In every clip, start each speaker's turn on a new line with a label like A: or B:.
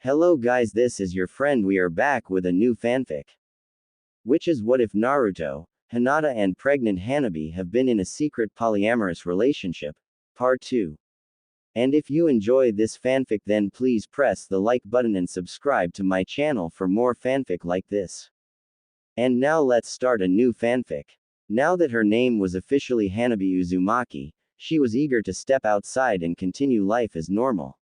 A: Hello guys, this is your friend. We are back with a new fanfic. Which is what if Naruto, Hinata and pregnant Hanabi have been in a secret polyamorous relationship? Part 2. And if you enjoy this fanfic, then please press the like button and subscribe to my channel for more fanfic like this. And now let's start a new fanfic. Now that her name was officially Hanabi Uzumaki, she was eager to step outside and continue life as normal.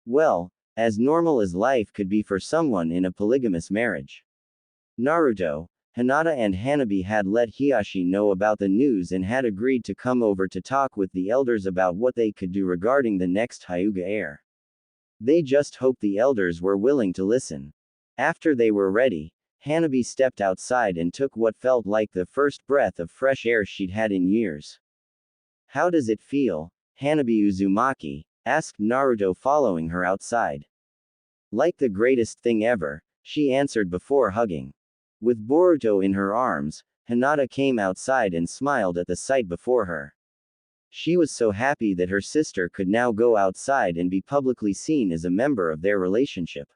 A: Well, as normal as life could be for someone in a polygamous marriage. Naruto, Hinata and Hanabi had let Hiashi know about the news and had agreed to come over to talk with the elders about what they could do regarding the next Hyuga heir. They just hoped the elders were willing to listen. After they were ready, Hanabi stepped outside and took what felt like the first breath of fresh air she'd had in years. "How does it feel, Hanabi Uzumaki?" asked Naruto following her outside. "Like the greatest thing ever," she answered before hugging. With Boruto in her arms, Hinata came outside and smiled at the sight before her. She was so happy that her sister could now go outside and be publicly seen as a member of their relationship.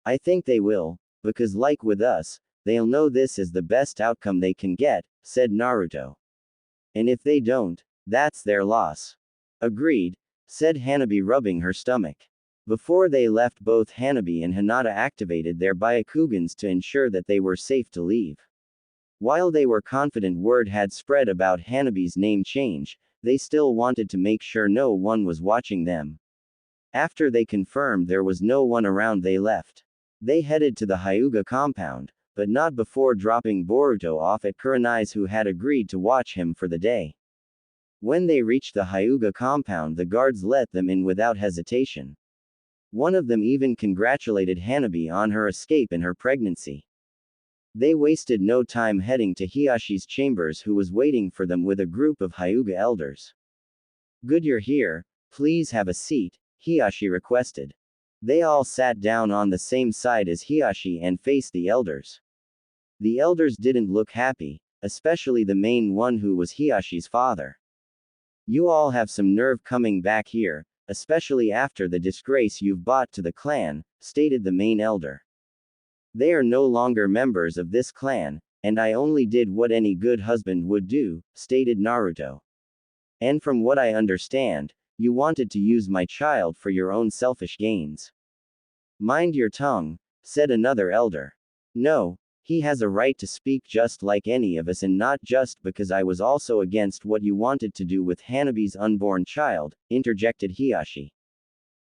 A: "I think they will, because like with us, they'll know this is the best outcome they can get," said Naruto. "And if they don't, that's their loss." "Agreed," said Hanabi, rubbing her stomach. Before they left, both Hanabi and Hinata activated their Byakugans to ensure that they were safe to leave. While they were confident word had spread about Hanabi's name change, they still wanted to make sure no one was watching them. After they confirmed there was no one around, they left. They headed to the Hyuga compound, but not before dropping Boruto off at Kurenai's, who had agreed to watch him for the day. When they reached the Hyuga compound, the guards let them in without hesitation. One of them even congratulated Hanabi on her escape and her pregnancy. They wasted no time heading to Hiashi's chambers, who was waiting for them with a group of Hyuga elders. "Good you're here, please have a seat," Hiashi requested. They all sat down on the same side as Hiashi and faced the elders. The elders didn't look happy, especially the main one, who was Hiashi's father. "You all have some nerve coming back here, especially after the disgrace you've brought to the clan," stated the main elder. "They are no longer members of this clan, and I only did what any good husband would do," stated Naruto. "And from what I understand, you wanted to use my child for your own selfish gains." "Mind your tongue," said another elder. "No, he has a right to speak just like any of us, and not just because I was also against what you wanted to do with Hanabi's unborn child," interjected Hiashi.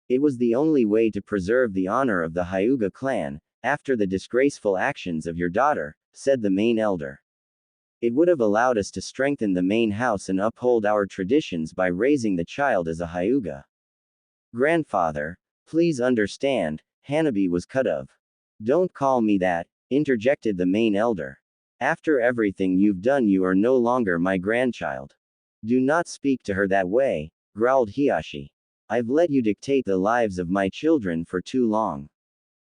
A: "It was the only way to preserve the honor of the Hyuga clan, after the disgraceful actions of your daughter," said the main elder. "It would have allowed us to strengthen the main house and uphold our traditions by raising the child as a Hyuga." "Grandfather, please understand, Hanabi was cut of." "Don't call me that," interjected the main elder. "After everything you've done, you are no longer my grandchild." "Do not speak to her that way," growled Hiashi. "I've let you dictate the lives of my children for too long.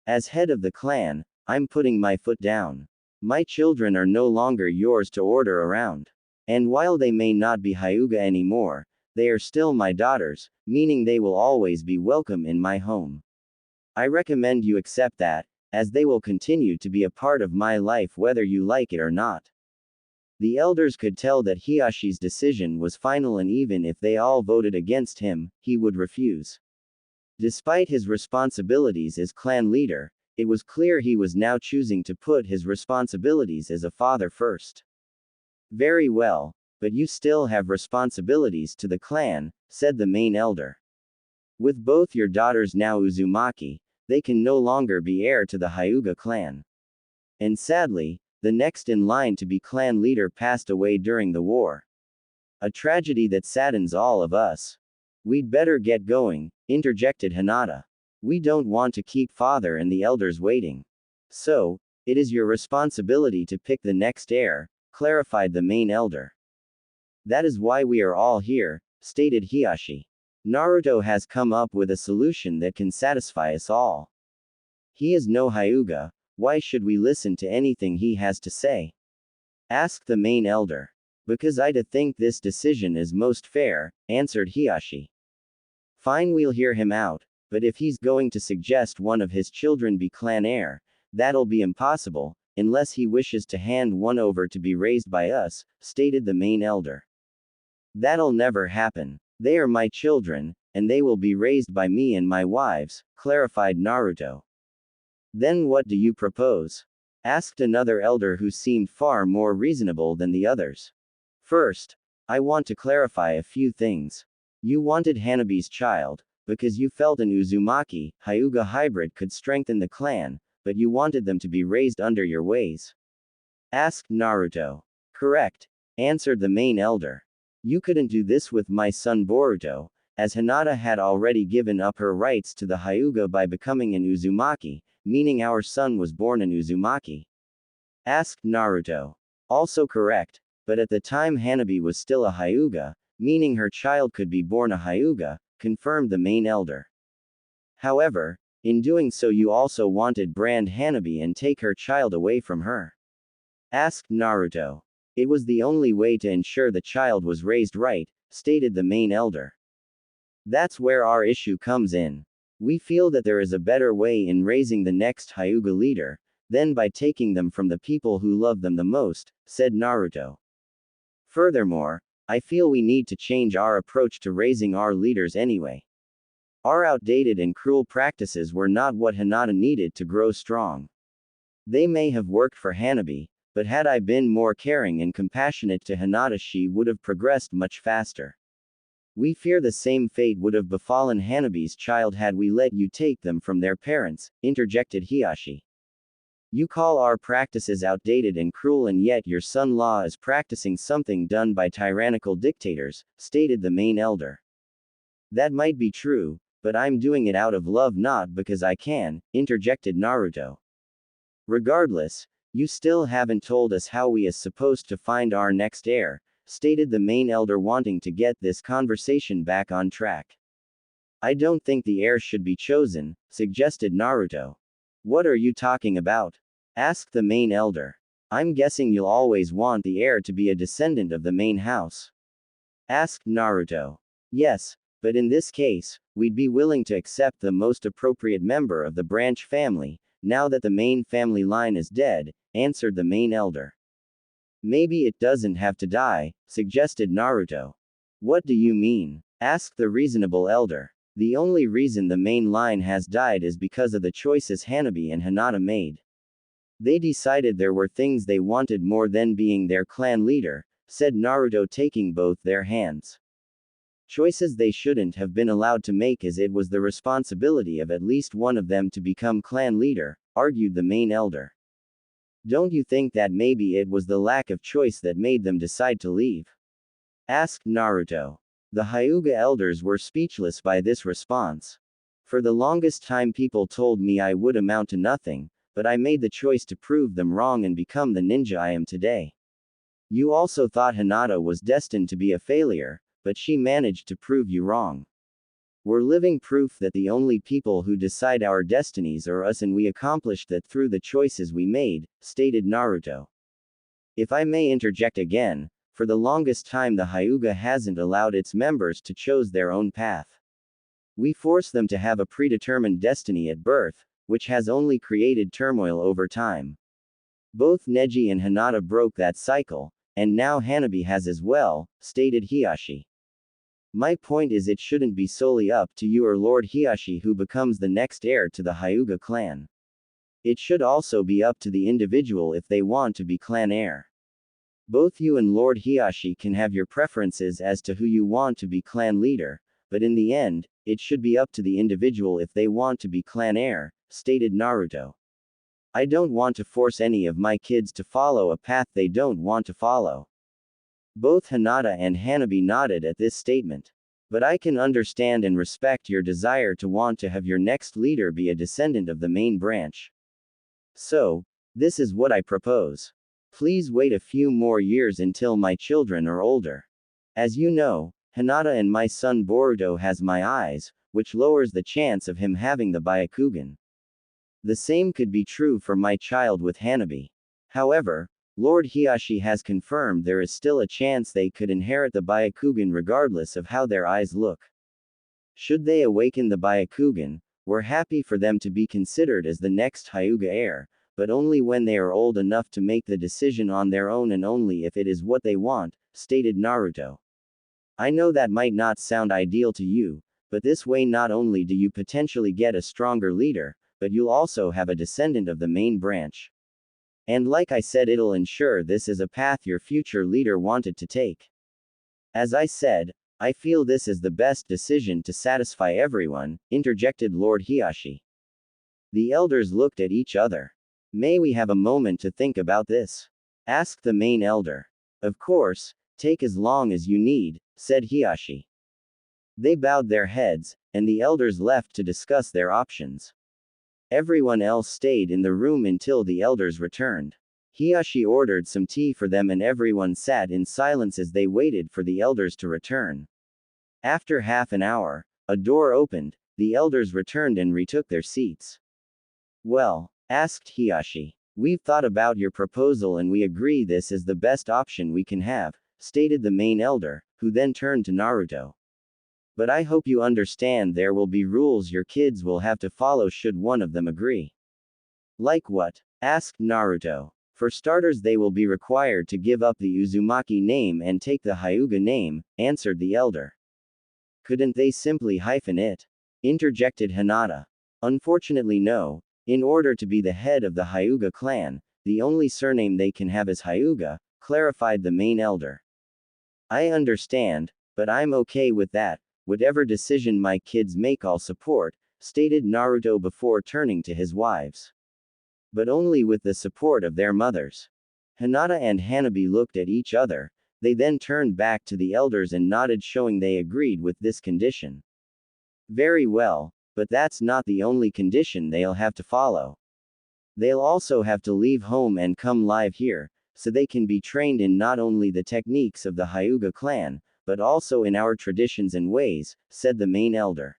A: As head of the clan, I'm putting my foot down. My children are no longer yours to order around. And while they may not be Hyuga anymore, they are still my daughters, meaning they will always be welcome in my home. I recommend you accept that, as they will continue to be a part of my life whether you like it or not." The elders could tell that Hiashi's decision was final, and even if they all voted against him, he would refuse. Despite his responsibilities as clan leader, it was clear he was now choosing to put his responsibilities as a father first. "Very well, but you still have responsibilities to the clan," said the main elder. "With both your daughters now Uzumaki, they can no longer be heir to the Hyuga clan. And sadly, the next in line to be clan leader passed away during the war. A tragedy that saddens all of us. We'd better get going," interjected Hinata. "We don't want to keep father and the elders waiting. So, it is your responsibility to pick the next heir," clarified the main elder. "That is why we are all here," stated Hiashi. "Naruto has come up with a solution that can satisfy us all. He is no Hyuga, why should we listen to anything he has to say?" asked the main elder. "Because I think this decision is most fair," answered Hiashi. "Fine, we'll hear him out," but if he's going to suggest one of his children be clan heir, that'll be impossible, unless he wishes to hand one over to be raised by us, stated the main elder. That'll never happen. They are my children, and they will be raised by me and my wives, clarified Naruto. Then what do you propose? Asked another elder who seemed far more reasonable than the others. First, I want to clarify a few things. You wanted Hanabi's child, because you felt an Uzumaki, Hyuga hybrid could strengthen the clan, but you wanted them to be raised under your ways. Asked Naruto. Correct, answered the main elder. You couldn't do this with my son Boruto, as Hinata had already given up her rights to the Hyuga by becoming an Uzumaki, meaning our son was born an Uzumaki. Asked Naruto. Also correct, but at the time Hanabi was still a Hyuga, meaning her child could be born a Hyuga, confirmed the main elder. However, in doing so you also wanted brand Hanabi and take her child away from her. Asked Naruto. It was the only way to ensure the child was raised right, stated the main elder. That's where our issue comes in. We feel that there is a better way in raising the next Hyuga leader, than by taking them from the people who love them the most, said Naruto. Furthermore, I feel we need to change our approach to raising our leaders anyway. Our outdated and cruel practices were not what Hinata needed to grow strong. They may have worked for Hanabi, but had I been more caring and compassionate to Hinata, she would have progressed much faster. We fear the same fate would have befallen Hanabi's child had we let you take them from their parents, interjected Hiashi. You call our practices outdated and cruel, and yet your son-in-law is practicing something done by tyrannical dictators, stated the main elder. That might be true, but I'm doing it out of love, not because I can, interjected Naruto. Regardless, you still haven't told us how we is supposed to find our next heir, stated the main elder, wanting to get this conversation back on track. I don't think the heir should be chosen, suggested Naruto. What are you talking about? Asked the main elder. I'm guessing you'll always want the heir to be a descendant of the main house. Asked Naruto. Yes, but in this case, we'd be willing to accept the most appropriate member of the branch family, now that the main family line is dead, answered the main elder. Maybe it doesn't have to die, suggested Naruto. What do you mean? Asked the reasonable elder. The only reason the main line has died is because of the choices Hanabi and Hinata made. They decided there were things they wanted more than being their clan leader, said Naruto, taking both their hands. Choices they shouldn't have been allowed to make, as it was the responsibility of at least one of them to become clan leader, argued the main elder. Don't you think that maybe it was the lack of choice that made them decide to leave? Asked Naruto. The Hyuga elders were speechless by this response. For the longest time people told me I would amount to nothing, but I made the choice to prove them wrong and become the ninja I am today. You also thought Hinata was destined to be a failure, but she managed to prove you wrong. We're living proof that the only people who decide our destinies are us, and we accomplished that through the choices we made, stated Naruto. If I may interject again, for the longest time the Hyuga hasn't allowed its members to choose their own path. We force them to have a predetermined destiny at birth, which has only created turmoil over time. Both Neji and Hinata broke that cycle, and now Hanabi has as well, stated Hiashi. My point is, it shouldn't be solely up to you or Lord Hiashi who becomes the next heir to the Hyuga clan. It should also be up to the individual if they want to be clan heir. Both you and Lord Hiashi can have your preferences as to who you want to be clan leader, but in the end, it should be up to the individual if they want to be clan heir, stated Naruto. I don't want to force any of my kids to follow a path they don't want to follow. Both Hinata and Hanabi nodded at this statement. But I can understand and respect your desire to want to have your next leader be a descendant of the main branch. So, this is what I propose. Please wait a few more years until my children are older. As you know, Hinata and my son Boruto has my eyes, which lowers the chance of him having the Byakugan. The same could be true for my child with Hanabi. However, Lord Hiashi has confirmed there is still a chance they could inherit the Byakugan regardless of how their eyes look. Should they awaken the Byakugan, We're happy for them to be considered as the next Hyuga heir, but only when they are old enough to make the decision on their own and only if it is what they want, stated Naruto. I know that might not sound ideal to you, but this way not only do you potentially get a stronger leader, but you'll also have a descendant of the main branch. And like I said, it'll ensure this is a path your future leader wanted to take. As I said, I feel this is the best decision to satisfy everyone, interjected Lord Hiashi. The elders looked at each other. May we have a moment to think about this? Asked the main elder. Of course, take as long as you need, said Hiashi. They bowed their heads, and the elders left to discuss their options. Everyone else stayed in the room until the elders returned. Hiashi ordered some tea for them and everyone sat in silence as they waited for the elders to return. After half an hour, a door opened, the elders returned and retook their seats. Well, asked Hiashi. We've thought about your proposal and we agree this is the best option we can have, stated the main elder, who then turned to Naruto. But I hope you understand there will be rules your kids will have to follow should one of them agree. Like what? Asked Naruto. For starters, they will be required to give up the Uzumaki name and take the Hyuga name, answered the elder. Couldn't they simply hyphen it? Interjected Hinata. Unfortunately, no. In order to be the head of the Hyuga clan, the only surname they can have is Hyuga, clarified the main elder. I understand, but I'm okay with that. Whatever decision my kids make, I'll support, stated Naruto before turning to his wives. But only with the support of their mothers. Hinata and Hanabi looked at each other, they then turned back to the elders and nodded, showing they agreed with this condition. Very well, but that's not the only condition they'll have to follow. They'll also have to leave home and come live here, so they can be trained in not only the techniques of the Hyuga clan, but also in our traditions and ways, said the main elder.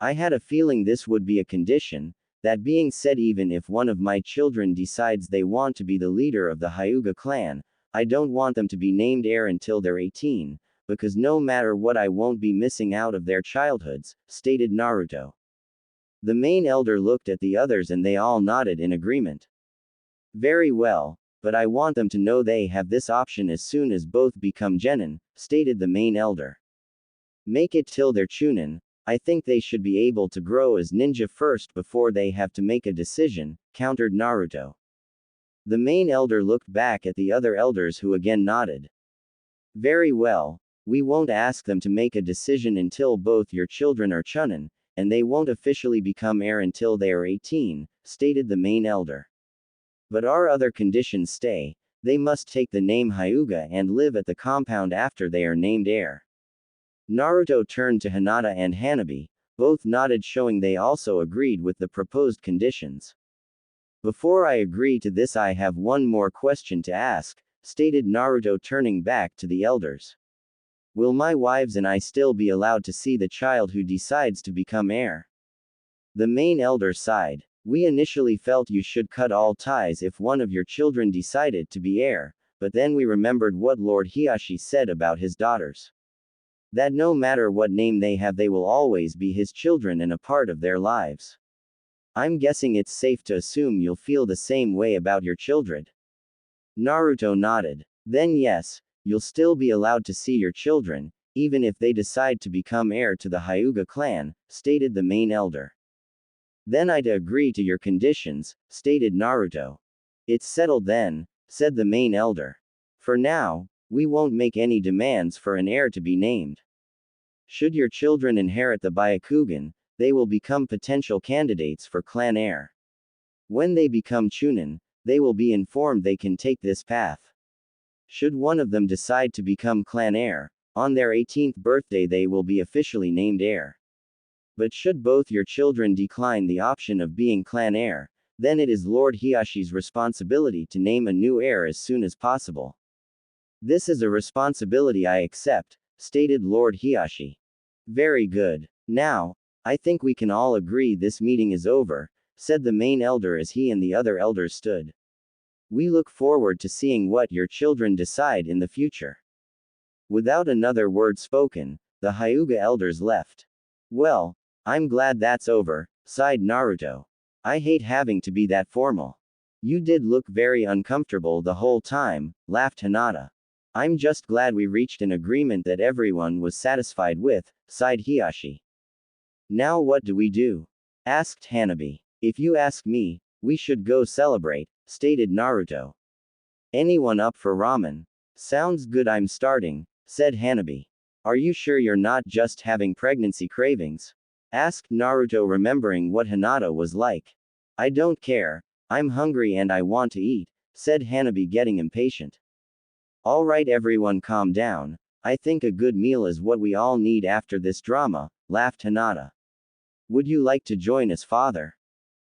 A: I had a feeling this would be a condition. That being said, even if one of my children decides they want to be the leader of the Hyuga clan, I don't want them to be named heir until they're 18, because no matter what I won't be missing out of their childhoods, stated Naruto. The main elder looked at the others and they all nodded in agreement. Very well, but I want them to know they have this option as soon as both become genin, stated the main elder. Make it till they're chunin. I think they should be able to grow as ninja first before they have to make a decision, countered Naruto. The main elder looked back at the other elders who again nodded. Very well, we won't ask them to make a decision until both your children are chunin, and they won't officially become heir until they are 18, stated the main elder. But our other conditions stay. They must take the name Hyuga and live at the compound after they are named heir. Naruto turned to Hinata and Hanabi, both nodded, showing they also agreed with the proposed conditions. Before I agree to this, I have one more question to ask, stated Naruto, turning back to the elders. Will my wives and I still be allowed to see the child who decides to become heir? The main elder sighed. We initially felt you should cut all ties if one of your children decided to be heir, but then we remembered what Lord Hiashi said about his daughters. That no matter what name they have, they will always be his children and a part of their lives. I'm guessing it's safe to assume you'll feel the same way about your children. Naruto nodded. Then yes, you'll still be allowed to see your children, even if they decide to become heir to the Hyuga clan, stated the main elder. Then I'd agree to your conditions, stated Naruto. It's settled then, said the main elder. For now, we won't make any demands for an heir to be named. Should your children inherit the Byakugan, they will become potential candidates for clan heir. When they become chunin, they will be informed they can take this path. Should one of them decide to become clan heir, on their 18th birthday they will be officially named heir. But should both your children decline the option of being clan heir, then it is Lord Hiashi's responsibility to name a new heir as soon as possible. This is a responsibility I accept, stated Lord Hiashi. Very good. Now, I think we can all agree this meeting is over, said the main elder as he and the other elders stood. We look forward to seeing what your children decide in the future. Without another word spoken, the Hyuga elders left. Well, I'm glad that's over, sighed Naruto. I hate having to be that formal. You did look very uncomfortable the whole time, laughed Hinata. I'm just glad we reached an agreement that everyone was satisfied with, sighed Hiashi. Now what do we do? Asked Hanabi. If you ask me, we should go celebrate, stated Naruto. Anyone up for ramen? Sounds good, I'm starting, said Hanabi. Are you sure you're not just having pregnancy cravings? Asked Naruto, remembering what Hinata was like. I don't care, I'm hungry and I want to eat, said Hanabi, getting impatient. Alright everyone, calm down, I think a good meal is what we all need after this drama, laughed Hinata. Would you like to join us, father?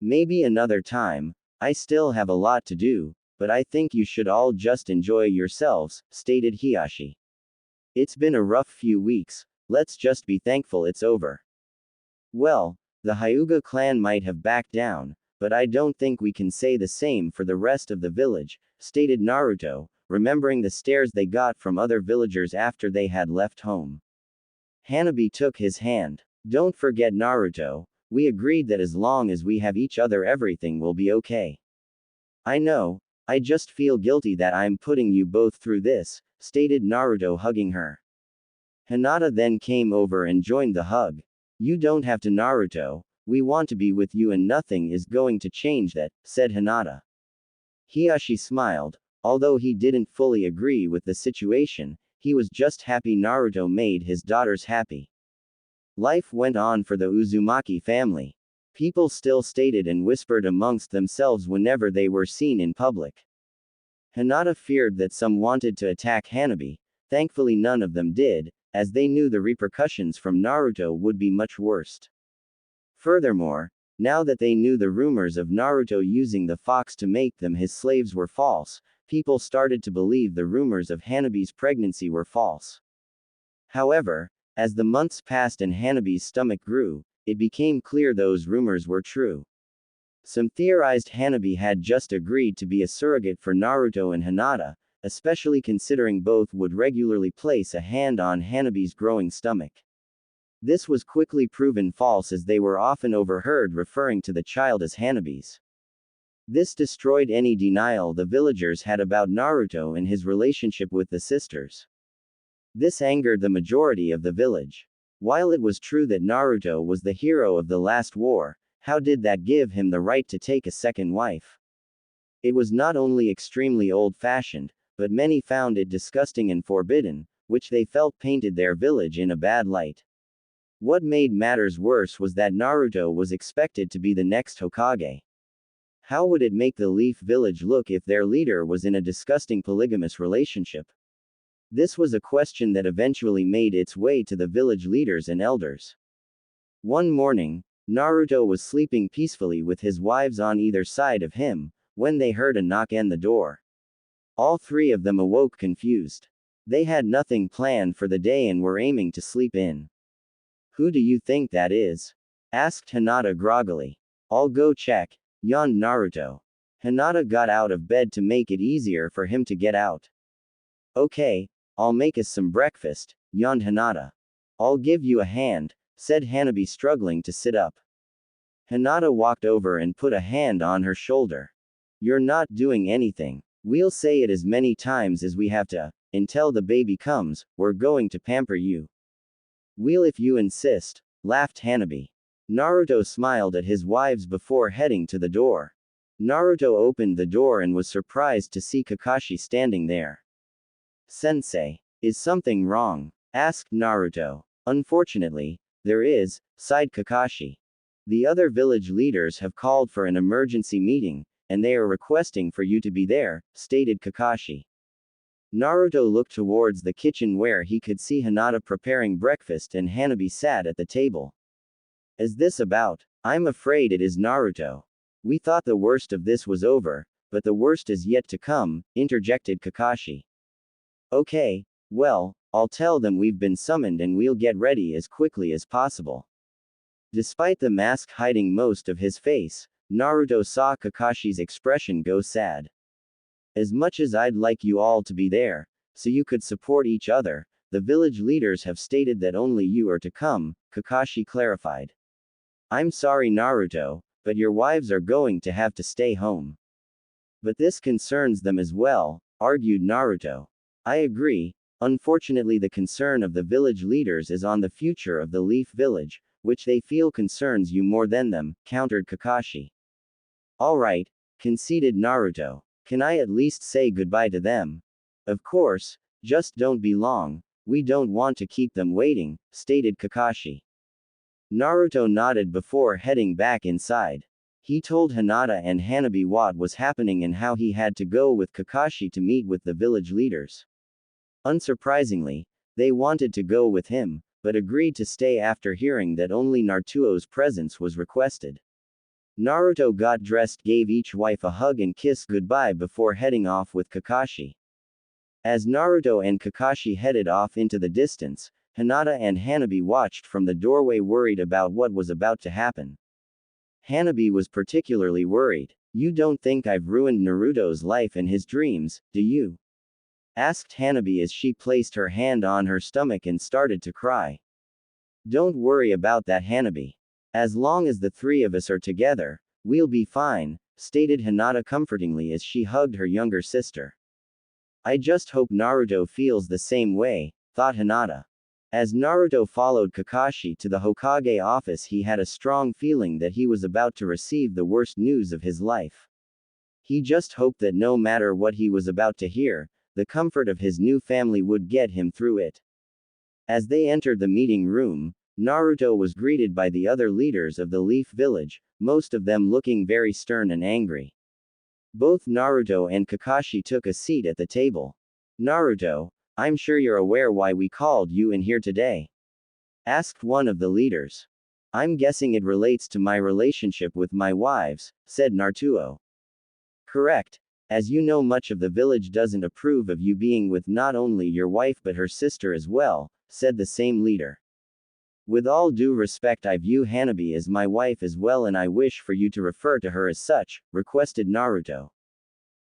A: Maybe another time, I still have a lot to do, but I think you should all just enjoy yourselves, stated Hiashi. It's been a rough few weeks, let's just be thankful it's over. Well, the Hyuga clan might have backed down, but I don't think we can say the same for the rest of the village, stated Naruto, remembering the stares they got from other villagers after they had left home. Hanabi took his hand. Don't forget, Naruto, we agreed that as long as we have each other everything will be okay. I know, I just feel guilty that I'm putting you both through this, stated Naruto, hugging her. Hinata then came over and joined the hug. You don't have to, Naruto, we want to be with you and nothing is going to change that, said Hinata. Hiashi smiled. Although he didn't fully agree with the situation, he was just happy Naruto made his daughters happy. Life went on for the Uzumaki family. People still stated and whispered amongst themselves whenever they were seen in public. Hinata feared that some wanted to attack Hanabi. Thankfully none of them did, as they knew the repercussions from Naruto would be much worse. Furthermore, now that they knew the rumors of Naruto using the fox to make them his slaves were false, people started to believe the rumors of Hanabi's pregnancy were false. However, as the months passed and Hanabi's stomach grew, it became clear those rumors were true. Some theorized Hanabi had just agreed to be a surrogate for Naruto and Hinata, especially considering both would regularly place a hand on Hanabi's growing stomach. This was quickly proven false as they were often overheard referring to the child as Hanabi's. This destroyed any denial the villagers had about Naruto and his relationship with the sisters. This angered the majority of the village. While it was true that Naruto was the hero of the last war, how did that give him the right to take a second wife? It was not only extremely old-fashioned, but many found it disgusting and forbidden, which they felt painted their village in a bad light. What made matters worse was that Naruto was expected to be the next Hokage. How would it make the Leaf Village look if their leader was in a disgusting polygamous relationship? This was a question that eventually made its way to the village leaders and elders. One morning, Naruto was sleeping peacefully with his wives on either side of him, when they heard a knock on the door. All three of them awoke confused. They had nothing planned for the day and were aiming to sleep in. Who do you think that is? Asked Hinata groggily. I'll go check, yawned Naruto. Hinata got out of bed to make it easier for him to get out. Okay, I'll make us some breakfast, yawned Hinata. I'll give you a hand, said Hanabi, struggling to sit up. Hinata walked over and put a hand on her shoulder. You're not doing anything. We'll say it as many times as we have to, until the baby comes, we're going to pamper you. We'll if you insist, laughed Hanabi. Naruto smiled at his wives before heading to the door. Naruto opened the door and was surprised to see Kakashi standing there. Sensei, is something wrong? Asked Naruto. Unfortunately, there is, sighed Kakashi. The other village leaders have called for an emergency meeting, and they are requesting for you to be there, stated Kakashi. Naruto looked towards the kitchen where he could see Hinata preparing breakfast and Hanabi sat at the table. Is this about? I'm afraid it is, Naruto. We thought the worst of this was over, but the worst is yet to come, interjected Kakashi. Okay, well, I'll tell them we've been summoned and we'll get ready as quickly as possible. Despite the mask hiding most of his face, Naruto saw Kakashi's expression go sad. As much as I'd like you all to be there, so you could support each other, the village leaders have stated that only you are to come, Kakashi clarified. I'm sorry, Naruto, but your wives are going to have to stay home. But this concerns them as well, argued Naruto. I agree. Unfortunately, the concern of the village leaders is on the future of the Leaf Village, which they feel concerns you more than them, countered Kakashi. Alright, conceded Naruto. Can I at least say goodbye to them? Of course, just don't be long, we don't want to keep them waiting, stated Kakashi. Naruto nodded before heading back inside. He told Hinata and Hanabi what was happening and how he had to go with Kakashi to meet with the village leaders. Unsurprisingly, they wanted to go with him, but agreed to stay after hearing that only Naruto's presence was requested. Naruto got dressed, gave each wife a hug and kiss goodbye before heading off with Kakashi. As Naruto and Kakashi headed off into the distance, Hinata and Hanabi watched from the doorway, worried about what was about to happen. Hanabi was particularly worried. You don't think I've ruined Naruto's life and his dreams, do you? Asked Hanabi as she placed her hand on her stomach and started to cry. Don't worry about that, Hanabi. As long as the three of us are together, we'll be fine, stated Hinata comfortingly as she hugged her younger sister. I just hope Naruto feels the same way, thought Hinata. As Naruto followed Kakashi to the Hokage office, he had a strong feeling that he was about to receive the worst news of his life. He just hoped that no matter what he was about to hear, the comfort of his new family would get him through it. As they entered the meeting room, Naruto was greeted by the other leaders of the Leaf Village, most of them looking very stern and angry. Both Naruto and Kakashi took a seat at the table. Naruto, I'm sure you're aware why we called you in here today? Asked one of the leaders. I'm guessing it relates to my relationship with my wives, said Naruto. Correct. As you know, much of the village doesn't approve of you being with not only your wife but her sister as well, said the same leader. With all due respect, I view Hanabi as my wife as well, and I wish for you to refer to her as such, requested Naruto.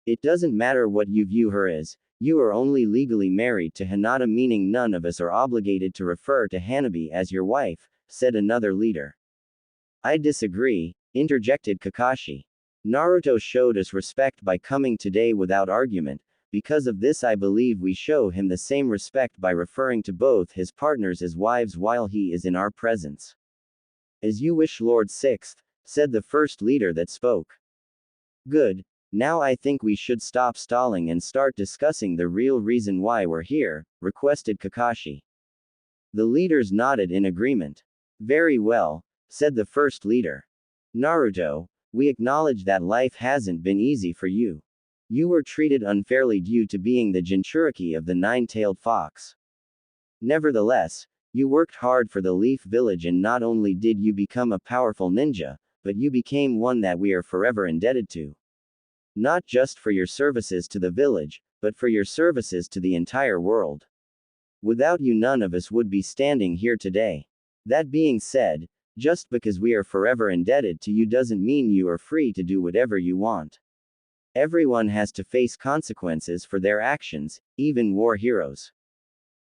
A: It doesn't matter what you view her as, you are only legally married to Hinata, meaning none of us are obligated to refer to Hanabi as your wife, said another leader. I disagree, interjected Kakashi. Naruto showed us respect by coming today without argument. Because of this, I believe we show him the same respect by referring to both his partners as wives while he is in our presence. As you wish, Lord Sixth, said the first leader that spoke. Good. Now I think we should stop stalling and start discussing the real reason why we're here, requested Kakashi. The leaders nodded in agreement. Very well, said the first leader. Naruto, we acknowledge that life hasn't been easy for you. You were treated unfairly due to being the Jinchuriki of the nine-tailed fox. Nevertheless, you worked hard for the Leaf Village, and not only did you become a powerful ninja, but you became one that we are forever indebted to. Not just for your services to the village, but for your services to the entire world. Without you, none of us would be standing here today. That being said, just because we are forever indebted to you doesn't mean you are free to do whatever you want. Everyone has to face consequences for their actions, even war heroes.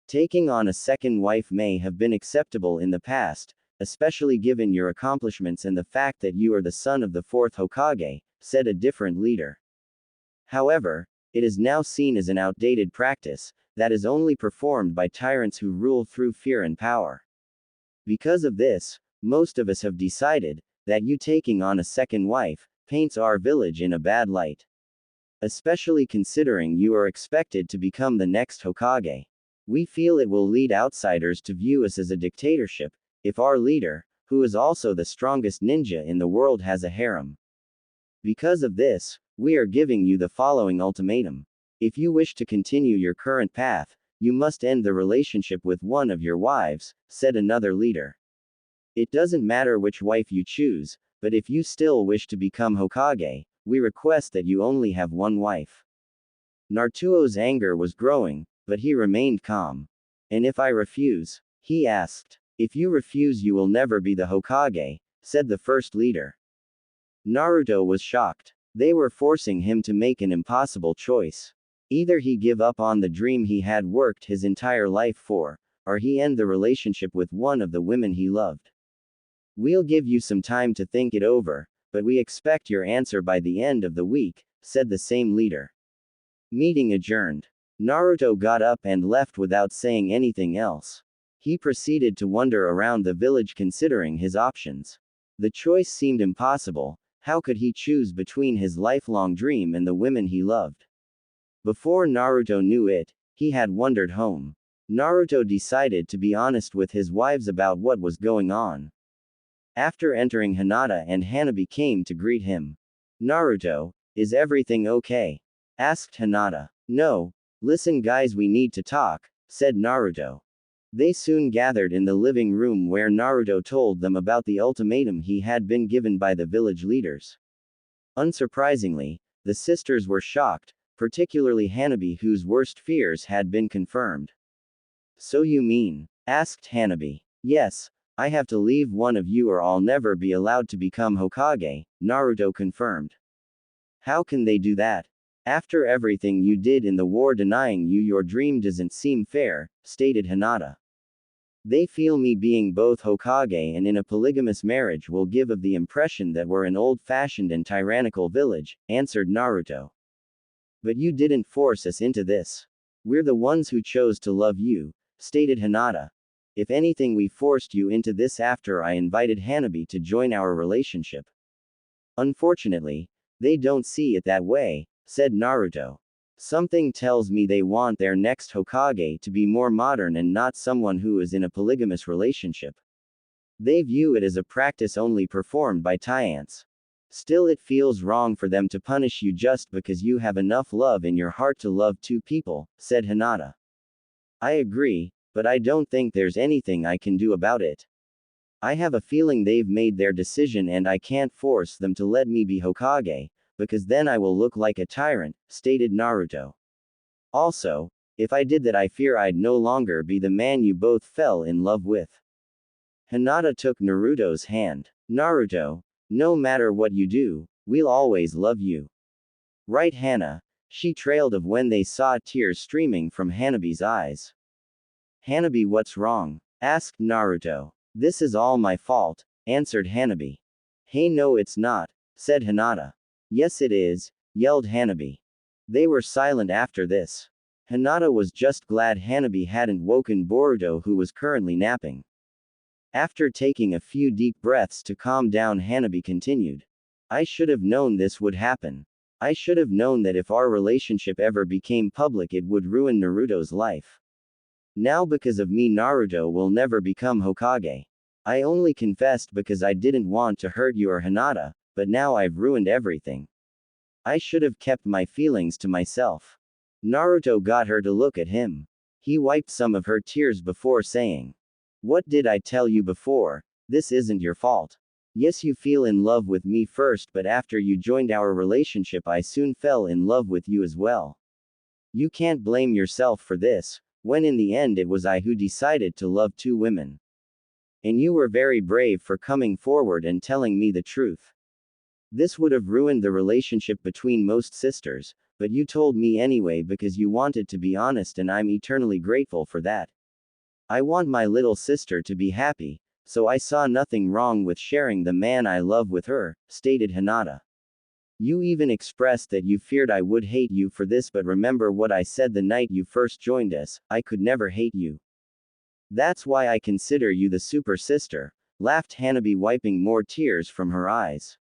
A: Taking on a second wife may have been acceptable in the past, especially given your accomplishments and the fact that you are the son of the fourth Hokage, said a different leader. However, it is now seen as an outdated practice that is only performed by tyrants who rule through fear and power. Because of this, most of us have decided that you taking on a second wife paints our village in a bad light. Especially considering you are expected to become the next Hokage. We feel it will lead outsiders to view us as a dictatorship, if our leader, who is also the strongest ninja in the world, has a harem. Because of this, we are giving you the following ultimatum. If you wish to continue your current path, you must end the relationship with one of your wives, said another leader. It doesn't matter which wife you choose, but if you still wish to become Hokage, we request that you only have one wife. Naruto's anger was growing, but he remained calm. And if I refuse? He asked. If you refuse, you will never be the Hokage, said the first leader. Naruto was shocked. They were forcing him to make an impossible choice. Either he give up on the dream he had worked his entire life for, or he end the relationship with one of the women he loved. We'll give you some time to think it over, but we expect your answer by the end of the week, said the same leader. Meeting adjourned. Naruto got up and left without saying anything else. He proceeded to wander around the village considering his options. The choice seemed impossible. How could he choose between his lifelong dream and the women he loved? Before Naruto knew it, he had wandered home. Naruto decided to be honest with his wives about what was going on. After entering, Hinata and Hanabi came to greet him. Naruto, is everything okay? Asked Hinata. No. Listen guys, we need to talk, said Naruto. They soon gathered in the living room where Naruto told them about the ultimatum he had been given by the village leaders. Unsurprisingly, the sisters were shocked, particularly Hanabi, whose worst fears had been confirmed. So you mean? Asked Hanabi. Yes, I have to leave one of you or I'll never be allowed to become Hokage, Naruto confirmed. How can they do that? After everything you did in the war, denying you your dream doesn't seem fair, stated Hinata. They feel me being both Hokage and in a polygamous marriage will give of the impression that we're an old-fashioned and tyrannical village, answered Naruto. But you didn't force us into this. We're the ones who chose to love you, stated Hinata. If anything, we forced you into this after I invited Hanabi to join our relationship. Unfortunately, they don't see it that way, said Naruto. Something tells me they want their next Hokage to be more modern and not someone who is in a polygamous relationship. They view it as a practice only performed by Tyants. Still, it feels wrong for them to punish you just because you have enough love in your heart to love two people, said Hinata. I agree, but I don't think there's anything I can do about it. I have a feeling they've made their decision and I can't force them to let me be Hokage, because then I will look like a tyrant, stated Naruto. Also, if I did that, I fear I'd no longer be the man you both fell in love with. Hinata took Naruto's hand. Naruto, no matter what you do, we'll always love you. Right, Hana? She trailed off when they saw tears streaming from Hanabi's eyes. Hanabi, what's wrong? Asked Naruto. This is all my fault, answered Hanabi. Hey, no, it's not, said Hinata. Yes, it is, yelled Hanabi. They were silent after this. Hinata was just glad Hanabi hadn't woken Boruto, who was currently napping. After taking a few deep breaths to calm down, Hanabi continued. I should have known this would happen. I should have known that if our relationship ever became public, it would ruin Naruto's life. Now, because of me, Naruto will never become Hokage. I only confessed because I didn't want to hurt you or Hinata, but now I've ruined everything. I should have kept my feelings to myself. Naruto got her to look at him. He wiped some of her tears before saying, What did I tell you before? This isn't your fault. Yes, you feel in love with me first, but after you joined our relationship, I soon fell in love with you as well. You can't blame yourself for this, when in the end it was I who decided to love two women. And you were very brave for coming forward and telling me the truth. This would have ruined the relationship between most sisters, but you told me anyway because you wanted to be honest, and I'm eternally grateful for that. I want my little sister to be happy, so I saw nothing wrong with sharing the man I love with her, stated Hinata. You even expressed that you feared I would hate you for this, but remember what I said the night you first joined us, I could never hate you. That's why I consider you the super sister, laughed Hanabi, wiping more tears from her eyes.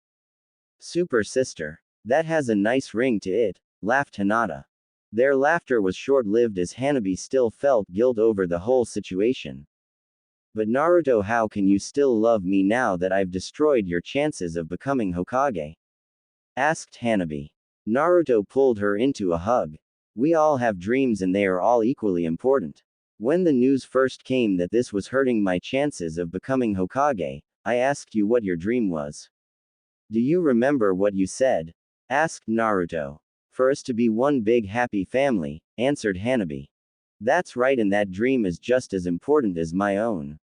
A: Super sister. That has a nice ring to it, laughed Hinata. Their laughter was short-lived as Hanabi still felt guilt over the whole situation. But Naruto, how can you still love me now that I've destroyed your chances of becoming Hokage? Asked Hanabi. Naruto pulled her into a hug. We all have dreams and they are all equally important. When the news first came that this was hurting my chances of becoming Hokage, I asked you what your dream was. Do you remember what you said? Asked Naruto. For us to be one big happy family, answered Hanabi. That's right, and that dream is just as important as my own.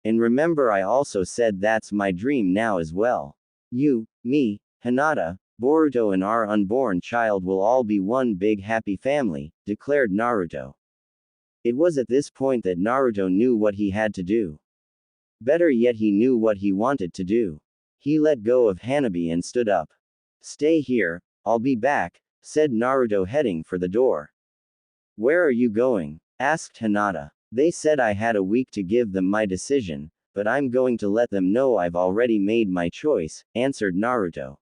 A: And remember, I also said that's my dream now as well. You, me, Hinata, Boruto, and our unborn child will all be one big happy family, declared Naruto. It was at this point that Naruto knew what he had to do. Better yet, he knew what he wanted to do. He let go of Hanabi and stood up. Stay here, I'll be back, said Naruto, heading for the door. Where are you going? Asked Hinata. They said I had a week to give them my decision, but I'm going to let them know I've already made my choice, answered Naruto.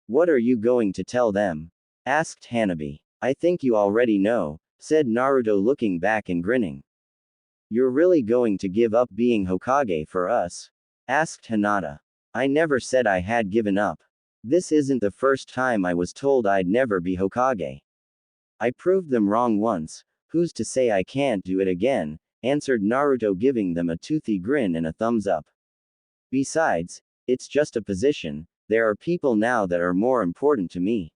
A: What are you going to tell them? Asked Hanabi. I think you already know, said Naruto, looking back and grinning. You're really going to give up being Hokage for us? Asked Hinata. I never said I had given up. This isn't the first time I was told I'd never be Hokage. I proved them wrong once, who's to say I can't do it again, answered Naruto, giving them a toothy grin and a thumbs up. Besides, it's just a position, there are people now that are more important to me.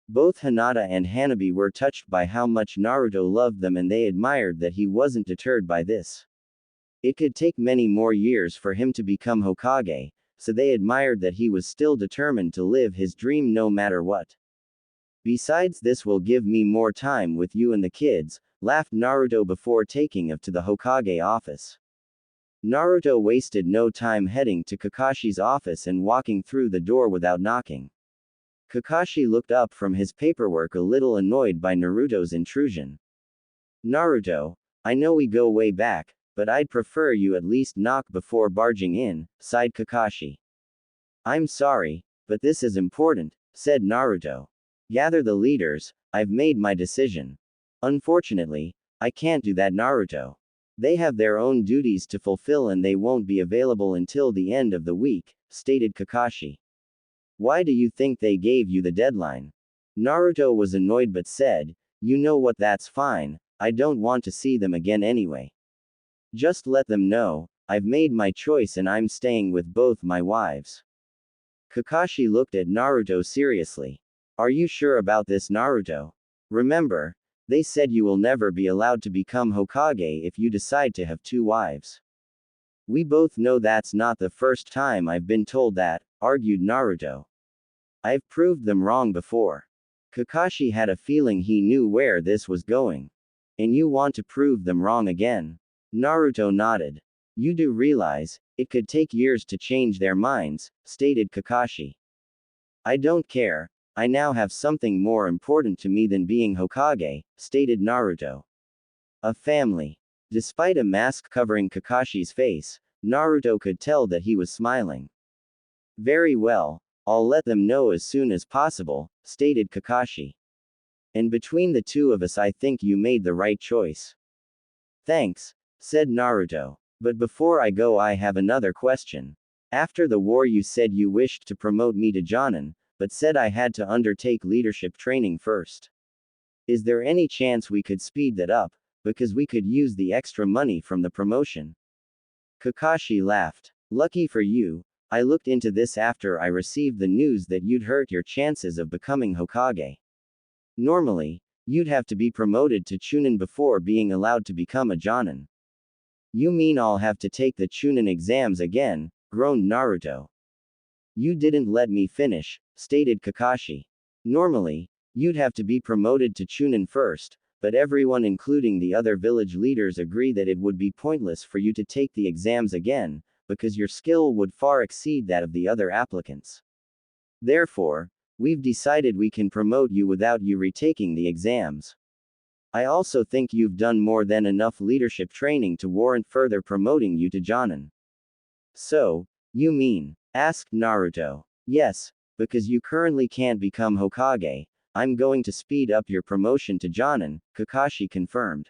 A: Both Hinata and Hanabi were touched by how much Naruto loved them, and they admired that he wasn't deterred by this. It could take many more years for him to become Hokage, so they admired that he was still determined to live his dream no matter what. Besides, this will give me more time with you and the kids, laughed Naruto before taking off to the Hokage office. Naruto wasted no time heading to Kakashi's office and walking through the door without knocking. Kakashi looked up from his paperwork, a little annoyed by Naruto's intrusion. Naruto, I know we go way back, but I'd prefer you at least knock before barging in, sighed Kakashi. I'm sorry, but this is important, said Naruto. Gather the leaders, I've made my decision. Unfortunately, I can't do that, Naruto. They have their own duties to fulfill and they won't be available until the end of the week, stated Kakashi. Why do you think they gave you the deadline? Naruto was annoyed but said, you know what, that's fine, I don't want to see them again anyway. Just let them know, I've made my choice and I'm staying with both my wives. Kakashi looked at Naruto seriously. Are you sure about this, Naruto? Remember, they said you will never be allowed to become Hokage if you decide to have two wives. We both know that's not the first time I've been told that, argued Naruto. I've proved them wrong before. Kakashi had a feeling he knew where this was going. And you want to prove them wrong again? Naruto nodded. You do realize, it could take years to change their minds, stated Kakashi. I don't care, I now have something more important to me than being Hokage, stated Naruto. A family. Despite a mask covering Kakashi's face, Naruto could tell that he was smiling. Very well, I'll let them know as soon as possible, stated Kakashi. And between the two of us, I think you made the right choice. Thanks, said Naruto. But before I go, I have another question. After the war, you said you wished to promote me to Jonin, but said I had to undertake leadership training first. Is there any chance we could speed that up, because we could use the extra money from the promotion? Kakashi laughed. Lucky for you, I looked into this after I received the news that you'd hurt your chances of becoming Hokage. Normally, you'd have to be promoted to Chunin before being allowed to become a Jonin. You mean I'll have to take the Chunin exams again, groaned Naruto. You didn't let me finish, stated Kakashi. Normally, you'd have to be promoted to Chunin first, but everyone including the other village leaders agree that it would be pointless for you to take the exams again, because your skill would far exceed that of the other applicants. Therefore, we've decided we can promote you without you retaking the exams. I also think you've done more than enough leadership training to warrant further promoting you to Jonin. So, you mean? Asked Naruto. Yes, because you currently can't become Hokage, I'm going to speed up your promotion to Jonin, Kakashi confirmed.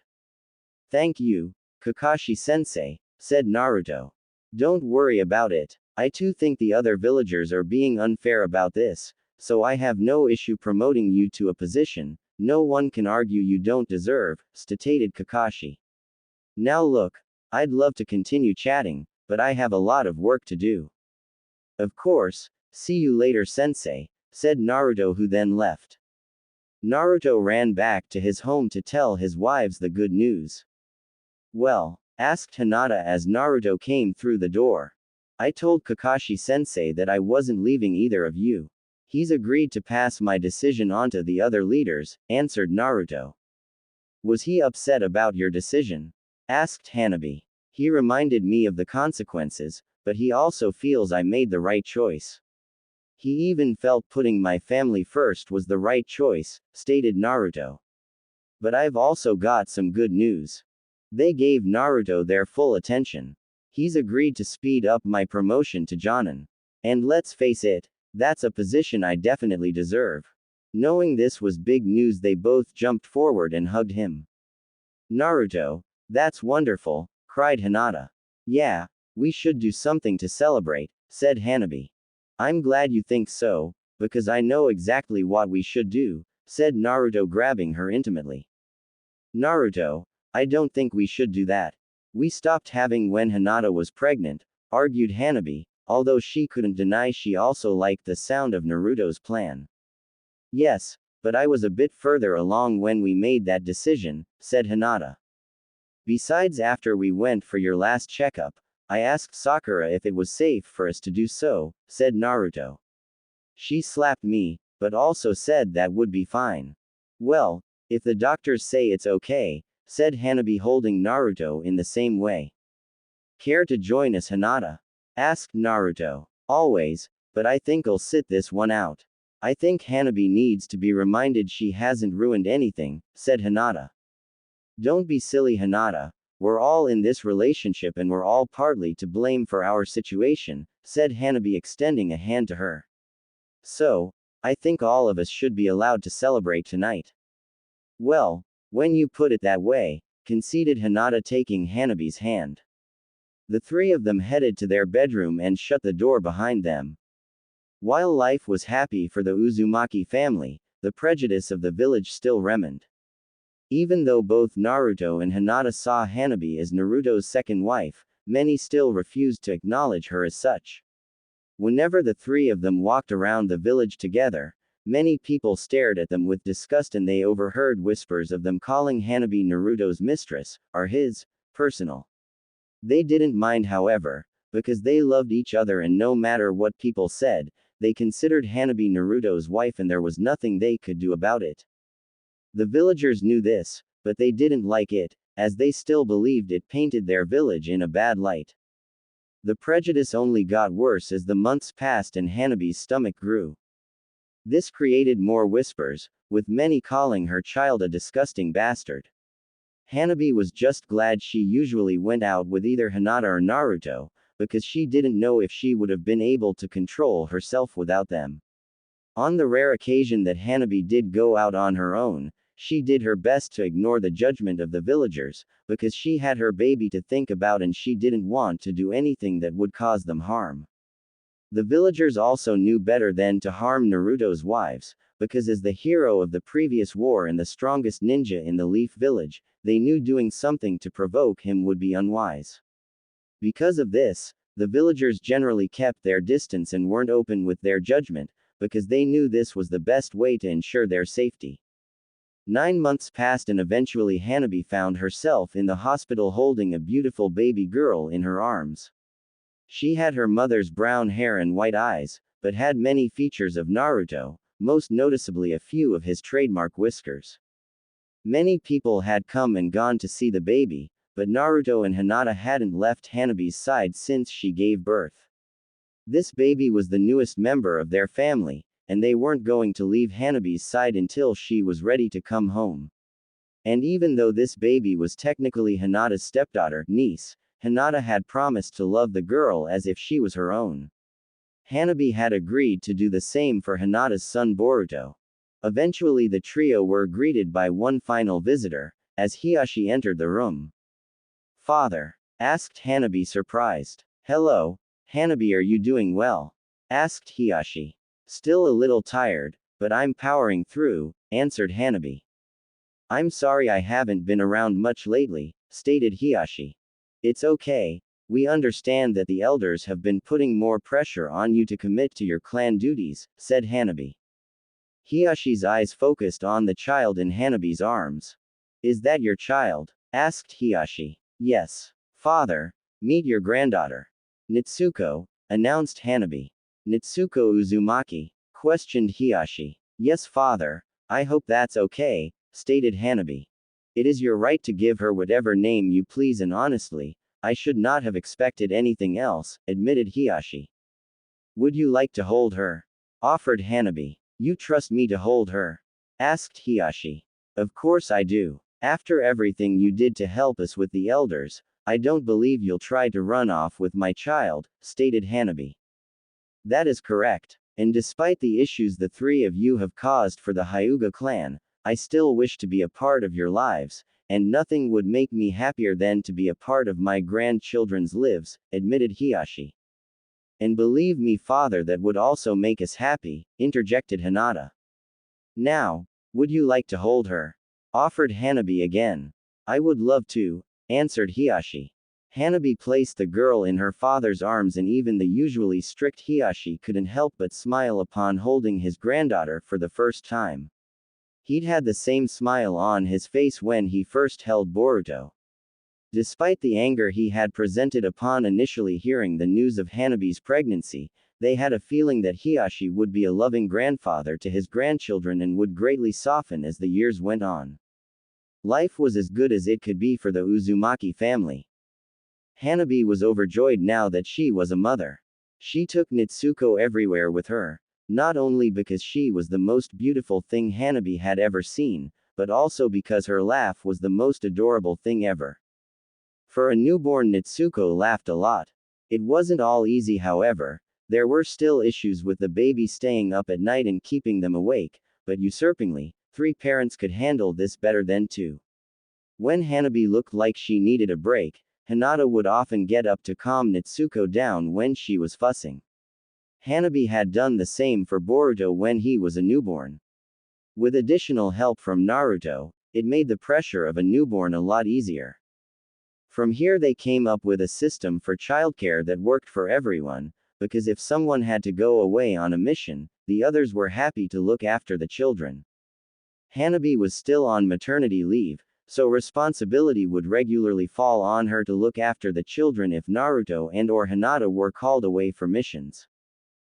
A: Thank you, Kakashi-sensei, said Naruto. Don't worry about it, I too think the other villagers are being unfair about this, so I have no issue promoting you to a position no one can argue you don't deserve, stated Kakashi. Now look, I'd love to continue chatting, but I have a lot of work to do. Of course, see you later, sensei, said Naruto, who then left. Naruto ran back to his home to tell his wives the good news. Well, asked Hinata as Naruto came through the door. I told Kakashi-sensei that I wasn't leaving either of you. He's agreed to pass my decision on to the other leaders, answered Naruto. Was he upset about your decision? Asked Hanabi. He reminded me of the consequences, but he also feels I made the right choice. He even felt putting my family first was the right choice, stated Naruto. But I've also got some good news. They gave Naruto their full attention. He's agreed to speed up my promotion to Jonin. And let's face it, that's a position I definitely deserve. Knowing this was big news, they both jumped forward and hugged him. Naruto, that's wonderful, cried Hinata. Yeah, we should do something to celebrate, said Hanabi. I'm glad you think so, because I know exactly what we should do, said Naruto, grabbing her intimately. Naruto, I don't think we should do that. We stopped having when Hinata was pregnant, argued Hanabi, although she couldn't deny she also liked the sound of Naruto's plan. Yes, but I was a bit further along when we made that decision, said Hinata. Besides, after we went for your last checkup, I asked Sakura if it was safe for us to do so, said Naruto. She slapped me, but also said that would be fine. Well, if the doctors say it's okay, said Hanabi, holding Naruto in the same way. Care to join us, Hinata? Asked Naruto. Always, but I think I'll sit this one out. I think Hanabi needs to be reminded she hasn't ruined anything, said Hinata. Don't be silly, Hinata. We're all in this relationship and we're all partly to blame for our situation, said Hanabi, extending a hand to her. So, I think all of us should be allowed to celebrate tonight. Well, when you put it that way, conceded Hinata, taking Hanabi's hand. The three of them headed to their bedroom and shut the door behind them. While life was happy for the Uzumaki family, the prejudice of the village still remained. Even though both Naruto and Hinata saw Hanabi as Naruto's second wife, many still refused to acknowledge her as such. Whenever the three of them walked around the village together, many people stared at them with disgust, and they overheard whispers of them calling Hanabi Naruto's mistress, or his personal. They didn't mind, however, because they loved each other, and no matter what people said, they considered Hanabi Naruto's wife and there was nothing they could do about it. The villagers knew this, but they didn't like it, as they still believed it painted their village in a bad light. The prejudice only got worse as the months passed and Hanabi's stomach grew. This created more whispers, with many calling her child a disgusting bastard. Hanabi was just glad she usually went out with either Hinata or Naruto, because she didn't know if she would have been able to control herself without them. On the rare occasion that Hanabi did go out on her own, she did her best to ignore the judgment of the villagers, because she had her baby to think about and she didn't want to do anything that would cause them harm. The villagers also knew better than to harm Naruto's wives, because as the hero of the previous war and the strongest ninja in the Leaf Village, they knew doing something to provoke him would be unwise. Because of this, the villagers generally kept their distance and weren't open with their judgment, because they knew this was the best way to ensure their safety. 9 months passed and eventually Hanabi found herself in the hospital holding a beautiful baby girl in her arms. She had her mother's brown hair and white eyes, but had many features of Naruto, most noticeably a few of his trademark whiskers. Many people had come and gone to see the baby, but Naruto and Hinata hadn't left Hanabi's side since she gave birth. This baby was the newest member of their family, and they weren't going to leave Hanabi's side until she was ready to come home. And even though this baby was technically Hinata's stepdaughter, niece, Hinata had promised to love the girl as if she was her own. Hanabi had agreed to do the same for Hinata's son Boruto. Eventually the trio were greeted by one final visitor, as Hiyashi entered the room. Father? Asked Hanabi, surprised. Hello, Hanabi, are you doing well? Asked Hiyashi. Still a little tired, but I'm powering through, answered Hanabi. I'm sorry I haven't been around much lately, stated Hiyashi. It's okay, we understand that the elders have been putting more pressure on you to commit to your clan duties, said Hanabi. Hiyashi's eyes focused on the child in Hanabi's arms. Is that your child? Asked Hiyashi. Yes. Father, meet your granddaughter. Nitsuko, announced Hanabi. Nitsuko Uzumaki? Questioned Hiyashi. Yes, father, I hope that's okay, stated Hanabi. It is your right to give her whatever name you please, and honestly, I should not have expected anything else, admitted Hiashi. Would you like to hold her? Offered Hanabi. You trust me to hold her? Asked Hiashi. Of course I do. After everything you did to help us with the elders, I don't believe you'll try to run off with my child, stated Hanabi. That is correct. And despite the issues the three of you have caused for the Hyuga clan, I still wish to be a part of your lives, and nothing would make me happier than to be a part of my grandchildren's lives, admitted Hiashi. And believe me, father, that would also make us happy, interjected Hinata. Now, would you like to hold her? Offered Hanabi again. I would love to, answered Hiashi. Hanabi placed the girl in her father's arms, and even the usually strict Hiashi couldn't help but smile upon holding his granddaughter for the first time. He'd had the same smile on his face when he first held Boruto. Despite the anger he had presented upon initially hearing the news of Hanabi's pregnancy, they had a feeling that Hiashi would be a loving grandfather to his grandchildren and would greatly soften as the years went on. Life was as good as it could be for the Uzumaki family. Hanabi was overjoyed now that she was a mother. She took Nitsuko everywhere with her, not only because she was the most beautiful thing Hanabi had ever seen, but also because her laugh was the most adorable thing ever. For a newborn, Nitsuko laughed a lot. It wasn't all easy, however. There were still issues with the baby staying up at night and keeping them awake, but usurpingly, 3 parents could handle this better than 2. When Hanabi looked like she needed a break, Hinata would often get up to calm Nitsuko down when she was fussing. Hanabi had done the same for Boruto when he was a newborn. With additional help from Naruto, it made the pressure of a newborn a lot easier. From here they came up with a system for childcare that worked for everyone, because if someone had to go away on a mission, the others were happy to look after the children. Hanabi was still on maternity leave, so responsibility would regularly fall on her to look after the children if Naruto and/or Hinata were called away for missions.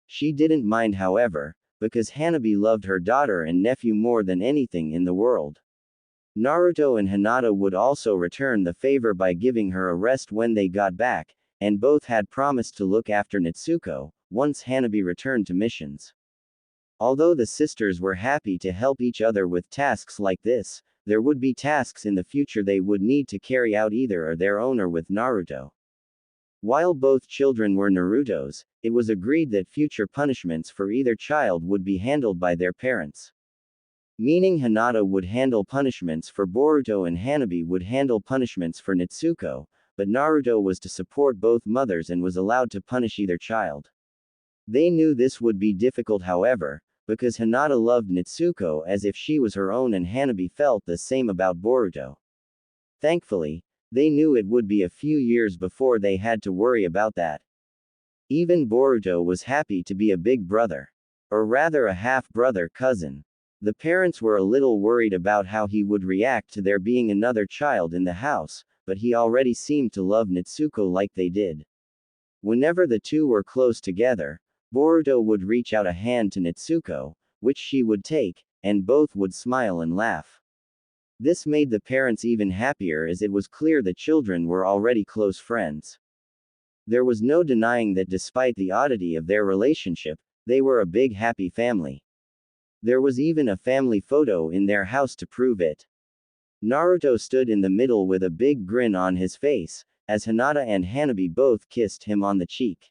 A: She didn't mind, however, because Hanabi loved her daughter and nephew more than anything in the world. Naruto and Hinata would also return the favor by giving her a rest when they got back, and both had promised to look after Nitsuko once Hanabi returned to missions. Although the sisters were happy to help each other with tasks like this, there would be tasks in the future they would need to carry out either on their own or with Naruto. While both children were Naruto's, it was agreed that future punishments for either child would be handled by their parents. Meaning Hinata would handle punishments for Boruto and Hanabi would handle punishments for Nitsuko, but Naruto was to support both mothers and was allowed to punish either child. They knew this would be difficult, however, because Hinata loved Nitsuko as if she was her own and Hanabi felt the same about Boruto. Thankfully, they knew it would be a few years before they had to worry about that. Even Boruto was happy to be a big brother. Or rather a half-brother cousin. The parents were a little worried about how he would react to there being another child in the house, but he already seemed to love Nitsuko like they did. Whenever the two were close together, Boruto would reach out a hand to Nitsuko, which she would take, and both would smile and laugh. This made the parents even happier as it was clear the children were already close friends. There was no denying that despite the oddity of their relationship, they were a big happy family. There was even a family photo in their house to prove it. Naruto stood in the middle with a big grin on his face, as Hinata and Hanabi both kissed him on the cheek.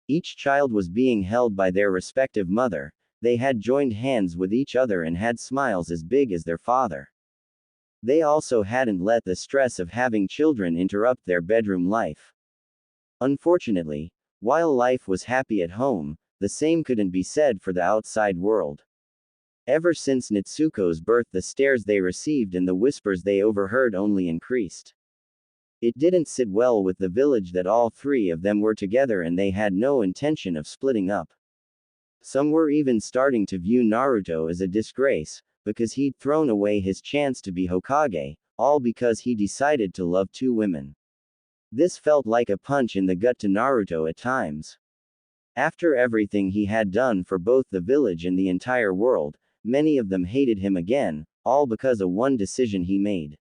A: Each child was being held by their respective mother, they had joined hands with each other and had smiles as big as their father. They also hadn't let the stress of having children interrupt their bedroom life. Unfortunately, while life was happy at home, the same couldn't be said for the outside world. Ever since Nitsuko's birth, the stares they received and the whispers they overheard only increased. It didn't sit well with the village that all 3 of them were together and they had no intention of splitting up. Some were even starting to view Naruto as a disgrace, because he'd thrown away his chance to be Hokage, all because he decided to love 2 women. This felt like a punch in the gut to Naruto at times. After everything he had done for both the village and the entire world, many of them hated him again, all because of one decision he made.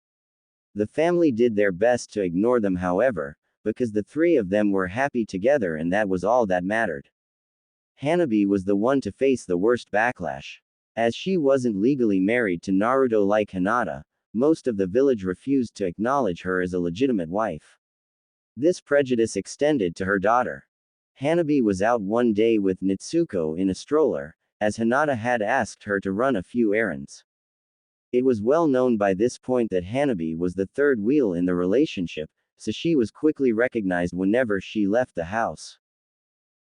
A: The family did their best to ignore them, however, because the three of them were happy together and that was all that mattered. Hanabi was the one to face the worst backlash. As she wasn't legally married to Naruto like Hinata, most of the village refused to acknowledge her as a legitimate wife. This prejudice extended to her daughter. Hanabi was out one day with Nitsuko in a stroller, as Hinata had asked her to run a few errands. It was well known by this point that Hanabi was the third wheel in the relationship, so she was quickly recognized whenever she left the house.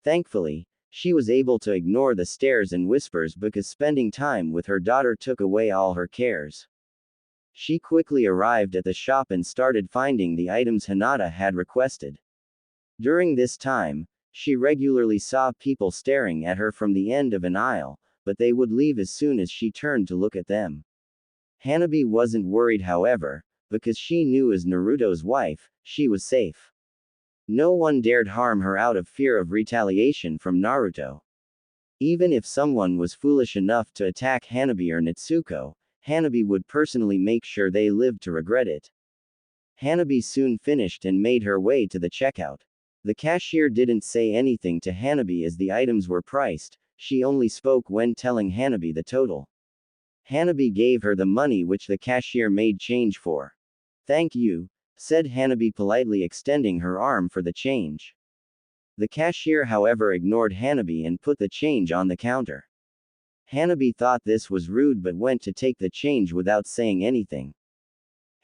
A: Thankfully, she was able to ignore the stares and whispers because spending time with her daughter took away all her cares. She quickly arrived at the shop and started finding the items Hinata had requested. During this time, she regularly saw people staring at her from the end of an aisle, but they would leave as soon as she turned to look at them. Hanabi wasn't worried, however, because she knew as Naruto's wife, she was safe. No one dared harm her out of fear of retaliation from Naruto. Even if someone was foolish enough to attack Hanabi or Nitsuko, Hanabi would personally make sure they lived to regret it. Hanabi soon finished and made her way to the checkout. The cashier didn't say anything to Hanabi as the items were priced, she only spoke when telling Hanabi the total. Hanabi gave her the money which the cashier made change for. "Thank you," said Hanabi politely, extending her arm for the change. The cashier, however, ignored Hanabi and put the change on the counter. Hanabi thought this was rude but went to take the change without saying anything.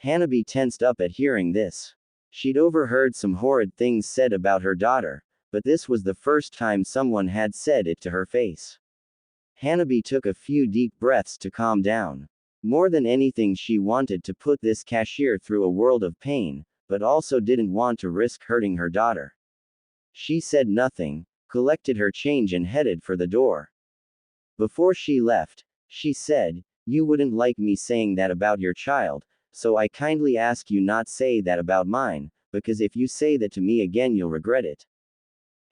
A: Hanabi tensed up at hearing this. She'd overheard some horrid things said about her daughter, but this was the first time someone had said it to her face. Hanabi took a few deep breaths to calm down. More than anything, she wanted to put this cashier through a world of pain, but also didn't want to risk hurting her daughter. She said nothing, collected her change and headed for the door. Before she left, she said, "You wouldn't like me saying that about your child, so I kindly ask you not say that about mine, because if you say that to me again you'll regret it."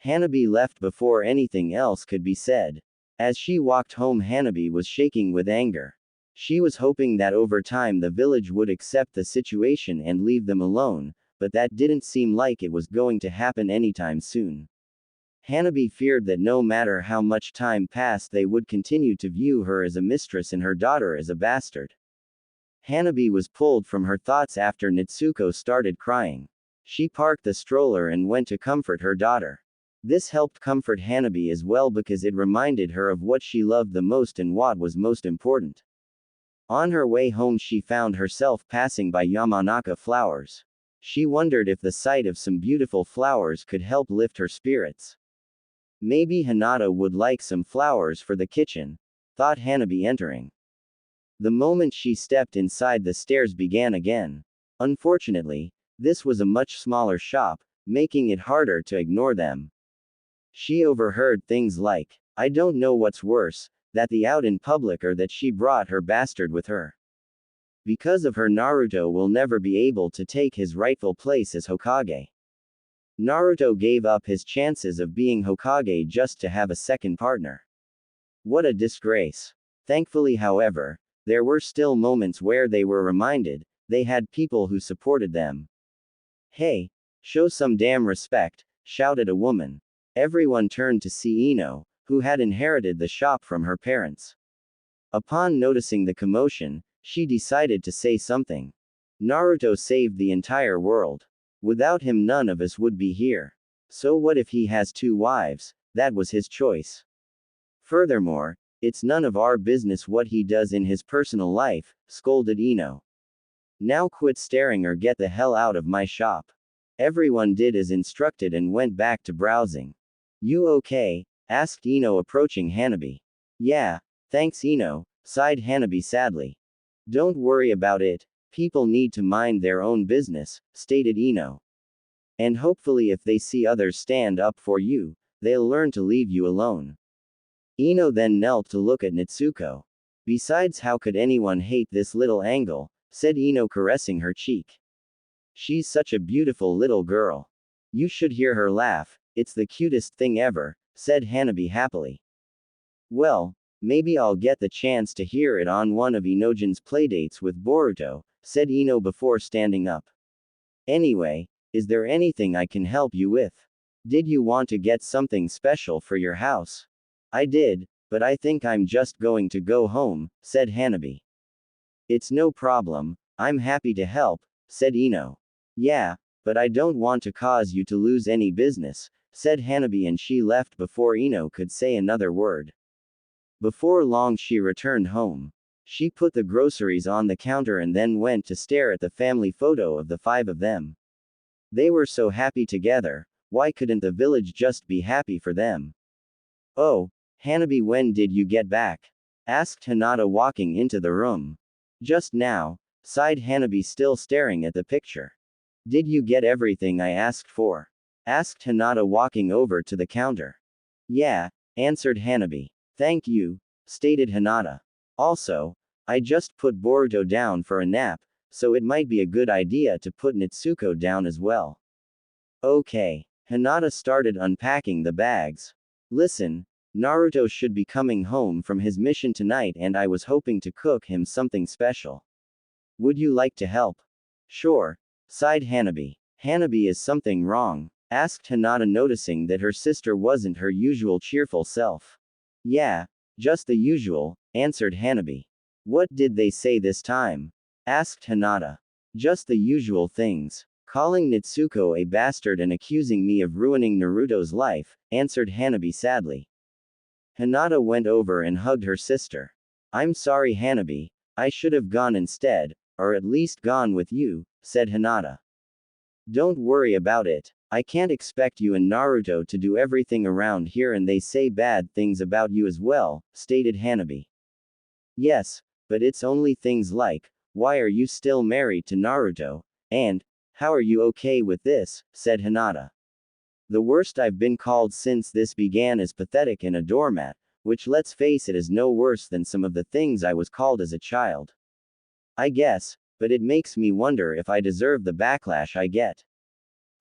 A: Hanabi left before anything else could be said. As she walked home, Hanabi was shaking with anger. She was hoping that over time the village would accept the situation and leave them alone, but that didn't seem like it was going to happen anytime soon. Hanabi feared that no matter how much time passed they would continue to view her as a mistress and her daughter as a bastard. Hanabi was pulled from her thoughts after Nitsuko started crying. She parked the stroller and went to comfort her daughter. This helped comfort Hanabi as well because it reminded her of what she loved the most and what was most important. On her way home she found herself passing by Yamanaka flowers. She wondered if the sight of some beautiful flowers could help lift her spirits. Maybe Hinata would like some flowers for the kitchen, thought Hanabi, entering. The moment she stepped inside, the stares began again. Unfortunately, this was a much smaller shop, making it harder to ignore them. She overheard things like, "I don't know what's worse, that the out in public or that she brought her bastard with her. Because of her Naruto will never be able to take his rightful place as Hokage. Naruto gave up his chances of being Hokage just to have a second partner. What a disgrace." Thankfully, however, there were still moments where they were reminded, they had people who supported them. "Hey, show some damn respect," shouted a woman. Everyone turned to see Ino, who had inherited the shop from her parents. Upon noticing the commotion, she decided to say something. "Naruto saved the entire world. Without him none of us would be here. So what if he has 2 wives, that was his choice. Furthermore, it's none of our business what he does in his personal life," scolded Ino. "Now quit staring or get the hell out of my shop." Everyone did as instructed and went back to browsing. "You okay?" asked Ino, approaching Hanabi. "Yeah, thanks Ino," sighed Hanabi sadly. "Don't worry about it, people need to mind their own business," stated Ino. "And hopefully if they see others stand up for you, they'll learn to leave you alone." Ino then knelt to look at Nitsuko. "Besides, how could anyone hate this little angle?" said Ino, caressing her cheek. "She's such a beautiful little girl. You should hear her laugh, it's the cutest thing ever," said Hanabi happily. "Well, maybe I'll get the chance to hear it on one of Inojin's playdates with Boruto," said Ino before standing up. "Anyway, Is there anything I can help you with? Did you want to get something special for your house? I did, but I think I'm just going to go home, said Hanabi. It's no problem, I'm happy to help, said Ino. Yeah, but I don't want to cause you to lose any business, said Hanabi, and she left before Ino could say another word. Before long she returned home. She put the groceries on the counter and then went to stare at the family photo of the five of them. They were so happy together, why couldn't the village just be happy for them? Oh, Hanabi, when did you get back? Asked Hinata walking into the room. Just now, sighed Hanabi, still staring at the picture. Did you get everything I asked for? Asked Hinata walking over to the counter. Yeah, answered Hanabi. Thank you, stated Hinata. Also, I just put Boruto down for a nap, so it might be a good idea to put Natsuko down as well. Okay. Hinata started unpacking the bags. Listen, Naruto should be coming home from his mission tonight and I was hoping to cook him something special. Would you like to help? Sure, sighed Hanabi. Hanabi, is something wrong? Asked Hinata, noticing that her sister wasn't her usual cheerful self. Yeah, just the usual, answered Hanabi. What did they say this time? Asked Hinata. Just the usual things. Calling Natsuko a bastard and accusing me of ruining Naruto's life, answered Hanabi sadly. Hinata went over and hugged her sister. I'm sorry, Hanabi, I should have gone instead, or at least gone with you, said Hinata. Don't worry about it. I can't expect you and Naruto to do everything around here and they say bad things about you as well, stated Hanabi. Yes, but it's only things like, why are you still married to Naruto? And, how are you okay with this? Said Hinata. The worst I've been called since this began is pathetic and a doormat, which let's face it is no worse than some of the things I was called as a child. I guess, but it makes me wonder if I deserve the backlash I get.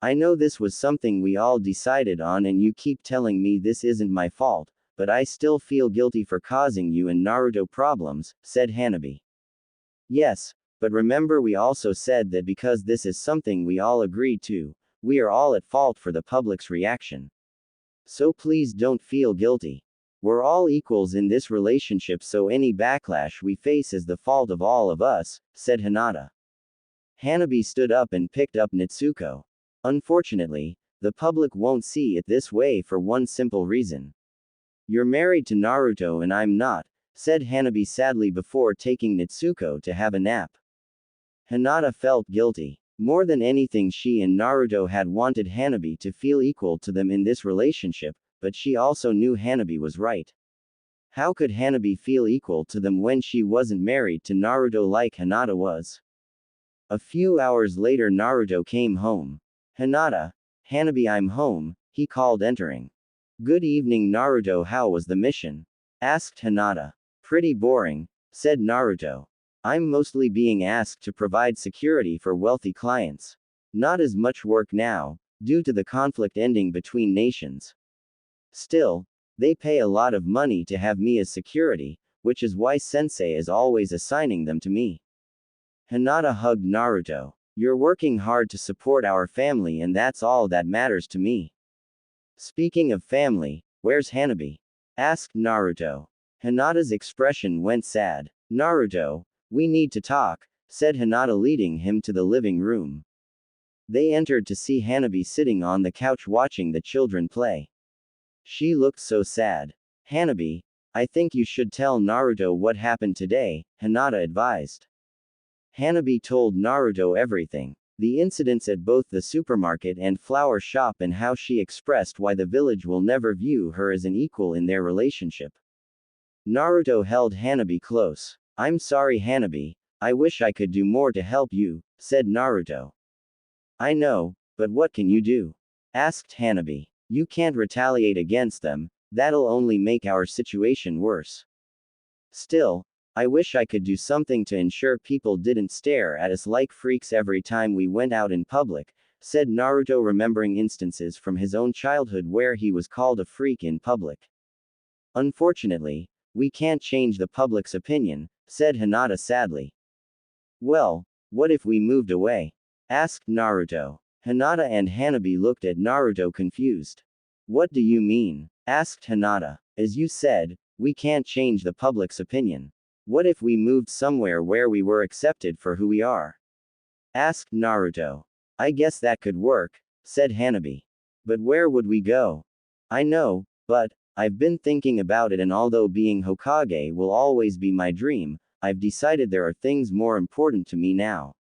A: I know this was something we all decided on and you keep telling me this isn't my fault, but I still feel guilty for causing you and Naruto problems, said Hanabi. Yes, but remember we also said that because this is something we all agreed to, we are all at fault for the public's reaction. So please don't feel guilty. We're all equals in this relationship, so any backlash we face is the fault of all of us, said Hinata. Hanabi stood up and picked up Natsuko. Unfortunately, the public won't see it this way for one simple reason. You're married to Naruto and I'm not, said Hanabi sadly before taking Natsuko to have a nap. Hinata felt guilty. More than anything, she and Naruto had wanted Hanabi to feel equal to them in this relationship, but she also knew Hanabi was right. How could Hanabi feel equal to them when she wasn't married to Naruto like Hinata was? A few hours later, Naruto came home. Hinata, Hanabi, I'm home, he called, entering. Good evening, Naruto, how was the mission? Asked Hinata. Pretty boring, said Naruto. I'm mostly being asked to provide security for wealthy clients. Not as much work now, due to the conflict ending between nations. Still, they pay a lot of money to have me as security, which is why Sensei is always assigning them to me. Hinata hugged Naruto. You're working hard to support our family and that's all that matters to me. Speaking of family, where's Hanabi? Asked Naruto. Hinata's expression went sad. Naruto, we need to talk, said Hinata, leading him to the living room. They entered to see Hanabi sitting on the couch watching the children play. She looked so sad. Hanabi, I think you should tell Naruto what happened today, Hinata advised. Hanabi told Naruto everything. The incidents at both the supermarket and flower shop and how she expressed why the village will never view her as an equal in their relationship. Naruto held Hanabi close. I'm sorry, Hanabi, I wish I could do more to help you, said Naruto. I know, but what can you do? Asked Hanabi. You can't retaliate against them, that'll only make our situation worse. Still, I wish I could do something to ensure people didn't stare at us like freaks every time we went out in public, said Naruto, remembering instances from his own childhood where he was called a freak in public. Unfortunately, we can't change the public's opinion, said Hinata sadly. Well, what if we moved away? Asked Naruto. Hinata and Hanabi looked at Naruto confused. What do you mean? Asked Hinata. As you said, we can't change the public's opinion. What if we moved somewhere where we were accepted for who we are? Asked Naruto. I guess that could work, said Hanabi. But where would we go? I know, but I've been thinking about it, and although being Hokage will always be my dream, I've decided there are things more important to me now.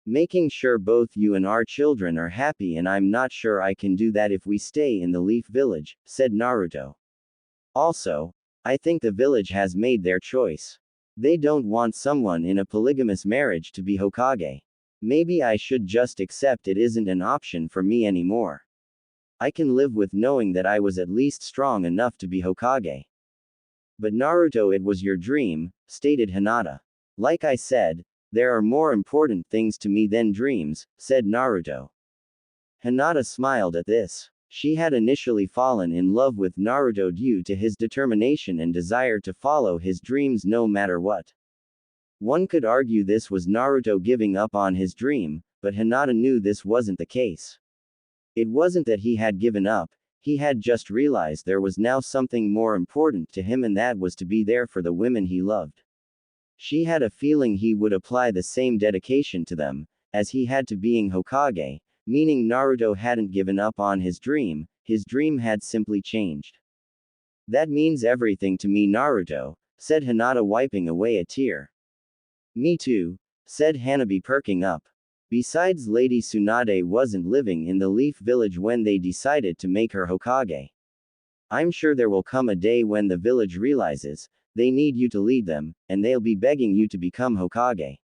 A: Making sure both you and our children are happy, and I'm not sure I can do that if we stay in the Leaf Village, said Naruto. Also, I think the village has made their choice. They don't want someone in a polygamous marriage to be Hokage. Maybe I should just accept it isn't an option for me anymore. I can live with knowing that I was at least strong enough to be Hokage. But Naruto, it was your dream, stated Hinata. Like I said, there are more important things to me than dreams, said Naruto. Hinata smiled at this. She had initially fallen in love with Naruto due to his determination and desire to follow his dreams no matter what. One could argue this was Naruto giving up on his dream, but Hinata knew this wasn't the case. It wasn't that he had given up, he had just realized there was now something more important to him, and that was to be there for the women he loved. She had a feeling he would apply the same dedication to them, as he had to being Hokage, meaning Naruto hadn't given up on his dream had simply changed. That means everything to me, Naruto, said Hinata, wiping away a tear. Me too, said Hanabi, perking up. Besides, Lady Tsunade wasn't living in the Leaf Village when they decided to make her Hokage. I'm sure there will come a day when the village realizes they need you to lead them, and they'll be begging you to become Hokage.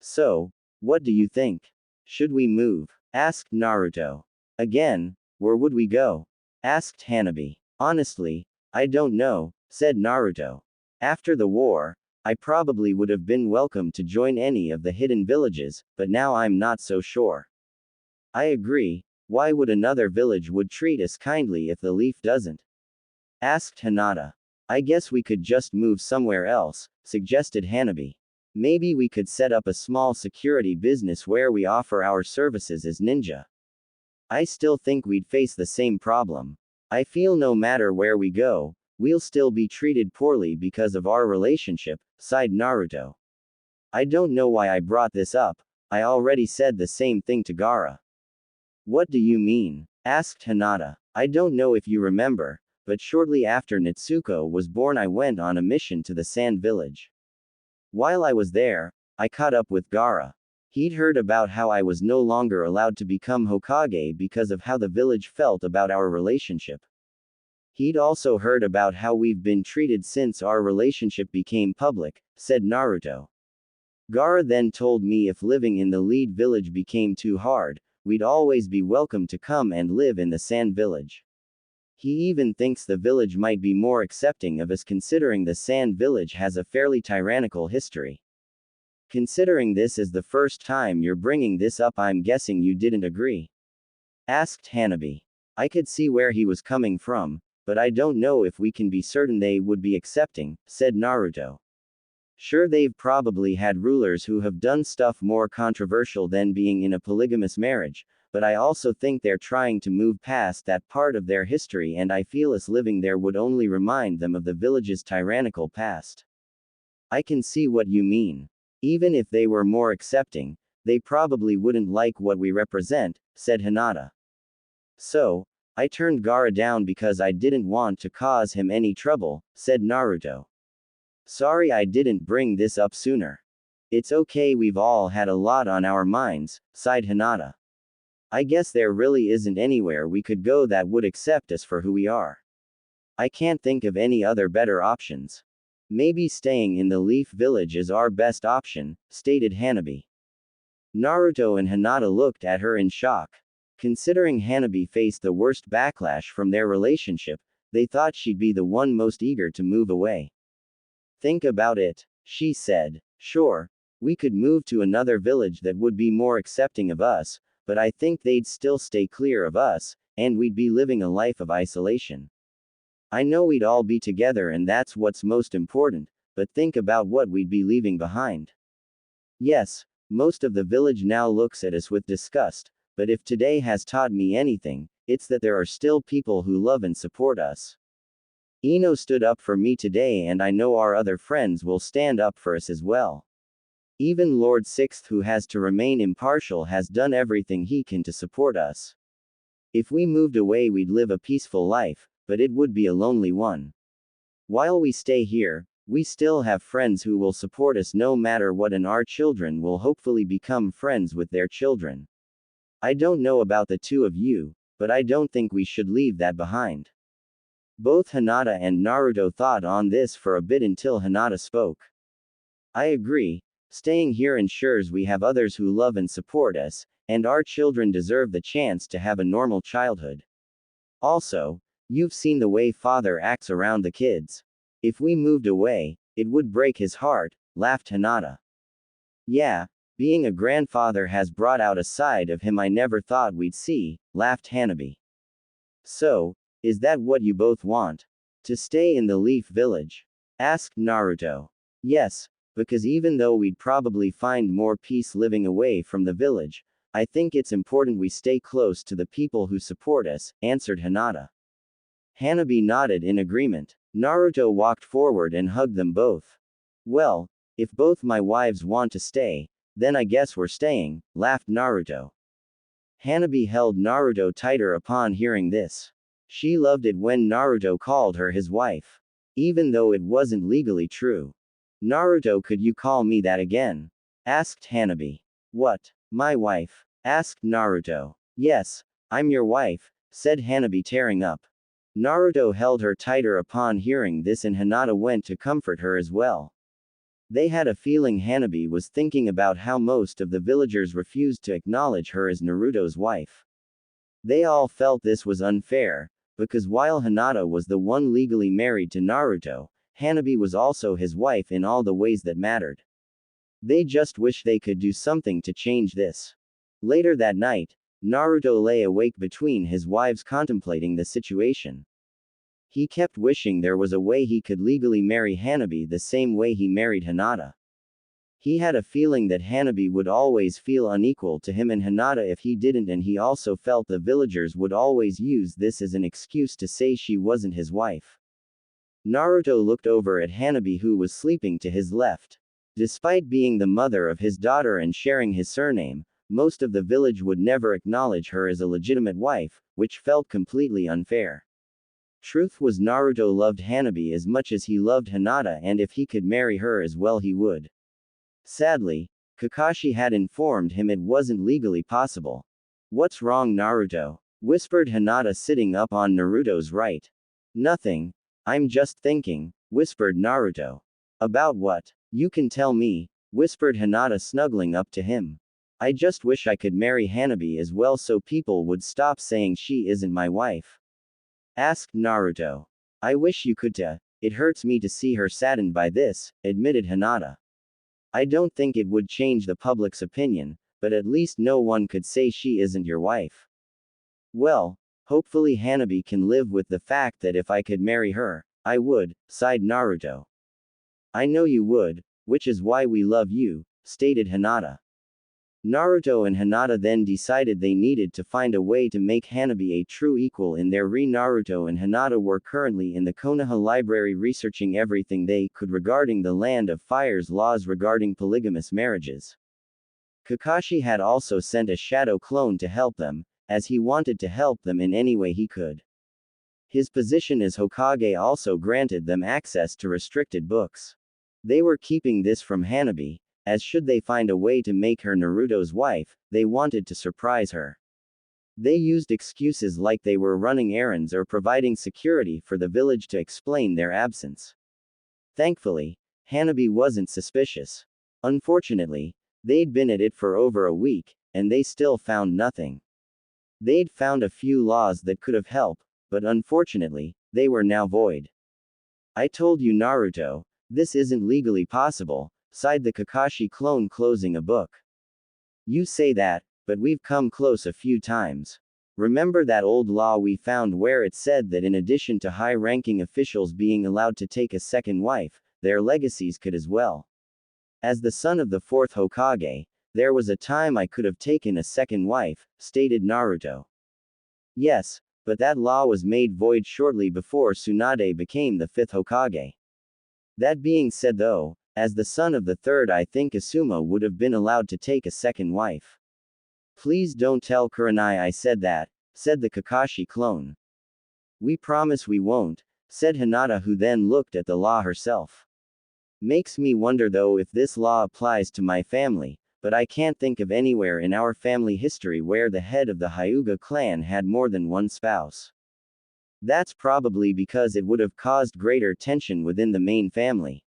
A: So, what do you think? Should we move? Asked Naruto. Again, where would we go? Asked Hanabi. Honestly, I don't know, said Naruto. After the war, I probably would have been welcome to join any of the hidden villages, but now I'm not so sure. I agree, why would another village would treat us kindly if the Leaf doesn't? Asked Hinata. I guess we could just move somewhere else, suggested Hanabi. Maybe we could set up a small security business where we offer our services as ninja. I still think we'd face the same problem. I feel no matter where we go, we'll still be treated poorly because of our relationship, sighed Naruto. I don't know why I brought this up, I already said the same thing to Gaara. What do you mean? Asked Hinata. I don't know if you remember, but shortly after Natsuko was born I went on a mission to the Sand Village. While I was there, I caught up with Gaara. He'd heard about how I was no longer allowed to become Hokage because of how the village felt about our relationship. He'd also heard about how we've been treated since our relationship became public, said Naruto. Gaara then told me if living in the lead village became too hard, we'd always be welcome to come and live in the Sand Village. He even thinks the village might be more accepting of us considering the Sand Village has a fairly tyrannical history. Considering this is the first time you're bringing this up, I'm guessing you didn't agree? Asked Hanabi. I could see where he was coming from, but I don't know if we can be certain they would be accepting, said Naruto. Sure, they've probably had rulers who have done stuff more controversial than being in a polygamous marriage, but I also think they're trying to move past that part of their history, and I feel us living there would only remind them of the village's tyrannical past. I can see what you mean. Even if they were more accepting, they probably wouldn't like what we represent, said Hinata. So, I turned Gaara down because I didn't want to cause him any trouble, said Naruto. Sorry I didn't bring this up sooner. It's okay, we've all had a lot on our minds, sighed Hinata. I guess there really isn't anywhere we could go that would accept us for who we are. I can't think of any other better options. Maybe staying in the Leaf Village is our best option, stated Hanabi. Naruto and Hinata looked at her in shock. Considering Hanabi faced the worst backlash from their relationship, they thought she'd be the one most eager to move away. Think about it, she said. Sure, we could move to another village that would be more accepting of us, but I think they'd still stay clear of us, and we'd be living a life of isolation. I know we'd all be together and that's what's most important, but think about what we'd be leaving behind. Yes, most of the village now looks at us with disgust, but if today has taught me anything, it's that there are still people who love and support us. Ino stood up for me today, and I know our other friends will stand up for us as well. Even Lord Sixth, who has to remain impartial, has done everything he can to support us. If we moved away, we'd live a peaceful life, but it would be a lonely one. While we stay here, we still have friends who will support us no matter what, and our children will hopefully become friends with their children. I don't know about the two of you, but I don't think we should leave that behind. Both Hinata and Naruto thought on this for a bit until Hinata spoke. I agree. Staying here ensures we have others who love and support us, and our children deserve the chance to have a normal childhood. Also, you've seen the way father acts around the kids. If we moved away, it would break his heart, laughed Hinata. Yeah, being a grandfather has brought out a side of him I never thought we'd see, laughed Hanabi. So, is that what you both want? To stay in the Leaf Village? Asked Naruto. Yes, because even though we'd probably find more peace living away from the village, I think it's important we stay close to the people who support us, answered Hinata. Hanabi nodded in agreement. Naruto walked forward and hugged them both. Well, if both my wives want to stay, then I guess we're staying, laughed Naruto. Hanabi held Naruto tighter upon hearing this. She loved it when Naruto called her his wife. Even though it wasn't legally true. Naruto, could you call me that again? Asked Hanabi. What? My wife? Asked Naruto. Yes, I'm your wife, said Hanabi, tearing up. Naruto held her tighter upon hearing this, and Hinata went to comfort her as well. They had a feeling Hanabi was thinking about how most of the villagers refused to acknowledge her as Naruto's wife. They all felt this was unfair, because while Hinata was the one legally married to Naruto, Hanabi was also his wife in all the ways that mattered. They just wished they could do something to change this. Later that night, Naruto lay awake between his wives contemplating the situation. He kept wishing there was a way he could legally marry Hanabi the same way he married Hinata. He had a feeling that Hanabi would always feel unequal to him and Hinata if he didn't, and he also felt the villagers would always use this as an excuse to say she wasn't his wife. Naruto looked over at Hanabi, who was sleeping to his left. Despite being the mother of his daughter and sharing his surname, most of the village would never acknowledge her as a legitimate wife, which felt completely unfair. Truth was, Naruto loved Hanabi as much as he loved Hinata, and if he could marry her as well, he would. Sadly, Kakashi had informed him it wasn't legally possible. What's wrong, Naruto? Whispered Hinata, sitting up on Naruto's right. Nothing. I'm just thinking, whispered Naruto. About what? You can tell me, whispered Hinata, snuggling up to him. I just wish I could marry Hanabi as well so people would stop saying she isn't my wife. Asked Naruto. I wish you could too. It hurts me to see her saddened by this, admitted Hinata. I don't think it would change the public's opinion, but at least no one could say she isn't your wife. Well, hopefully Hanabi can live with the fact that if I could marry her, I would, sighed Naruto. I know you would, which is why we love you, stated Hinata. Naruto and Hinata then decided they needed to find a way to make Hanabi a true equal in their Naruto and Hinata were currently in the Konoha library researching everything they could regarding the Land of Fire's laws regarding polygamous marriages. Kakashi had also sent a shadow clone to help them, as he wanted to help them in any way he could. His position as Hokage also granted them access to restricted books. They were keeping this from Hanabi, as should they find a way to make her Naruto's wife, they wanted to surprise her. They used excuses like they were running errands or providing security for the village to explain their absence. Thankfully, Hanabi wasn't suspicious. Unfortunately, they'd been at it for over a week, and they still found nothing. They'd found a few laws that could have helped, but unfortunately, they were now void. I told you, Naruto, this isn't legally possible, sighed the Kakashi clone, closing a book. You say that, but we've come close a few times. Remember that old law we found where it said that in addition to high-ranking officials being allowed to take a second wife, their legacies could as well. As the son of the fourth Hokage, There was a time I could have taken a second wife, stated Naruto. Yes, but that law was made void shortly before Tsunade became the fifth Hokage. That being said though, as the son of the third I think Asuma would have been allowed to take a second wife. Please don't tell Kurenai I said that, said the Kakashi clone. We promise we won't, said Hinata, who then looked at the law herself. Makes me wonder though if this law applies to my family, but I can't think of anywhere in our family history where the head of the Hyuga clan had more than one spouse. That's probably because it would have caused greater tension within the main family.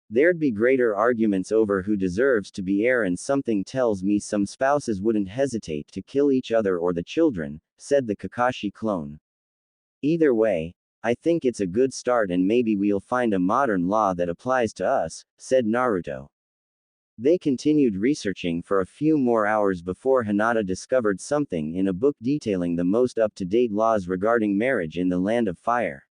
A: There'd be greater arguments over who deserves to be heir, and something tells me some spouses wouldn't hesitate to kill each other or the children, said the Kakashi clone. Either way, I think it's a good start and maybe we'll find a modern law that applies to us, said Naruto. They continued researching for a few more hours before Hinata discovered something in a book detailing the most up-to-date laws regarding marriage in the Land of Fire.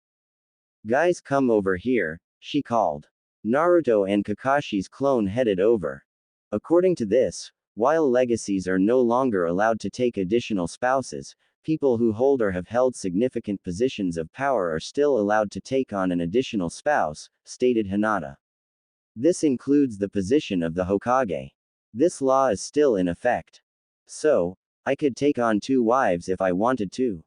A: Guys, come over here, she called. Naruto and Kakashi's clone headed over. According to this, while legacies are no longer allowed to take additional spouses, people who hold or have held significant positions of power are still allowed to take on an additional spouse, stated Hinata. This includes the position of the Hokage. This law is still in effect. So, I could take on 2 wives if I wanted to.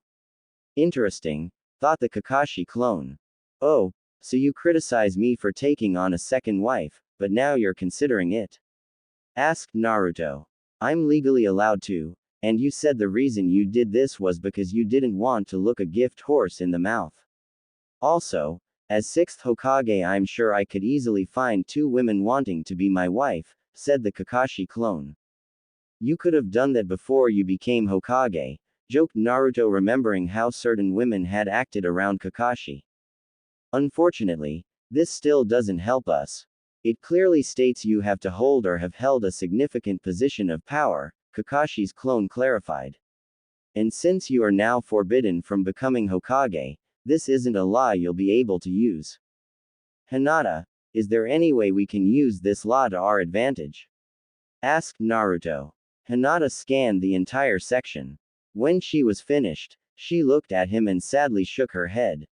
A: Interesting, thought the Kakashi clone. Oh, so you criticize me for taking on a second wife, but now you're considering it? Asked Naruto. I'm legally allowed to, and you said the reason you did this was because you didn't want to look a gift horse in the mouth. Also, as 6th Hokage I'm sure I could easily find 2 women wanting to be my wife, said the Kakashi clone. You could have done that before you became Hokage, joked Naruto, remembering how certain women had acted around Kakashi. Unfortunately, this still doesn't help us. It clearly states you have to hold or have held a significant position of power, Kakashi's clone clarified. And since you are now forbidden from becoming Hokage, this isn't a law you'll be able to use. Hinata, is there any way we can use this law to our advantage? Asked Naruto. Hinata scanned the entire section. When she was finished, she looked at him and sadly shook her head.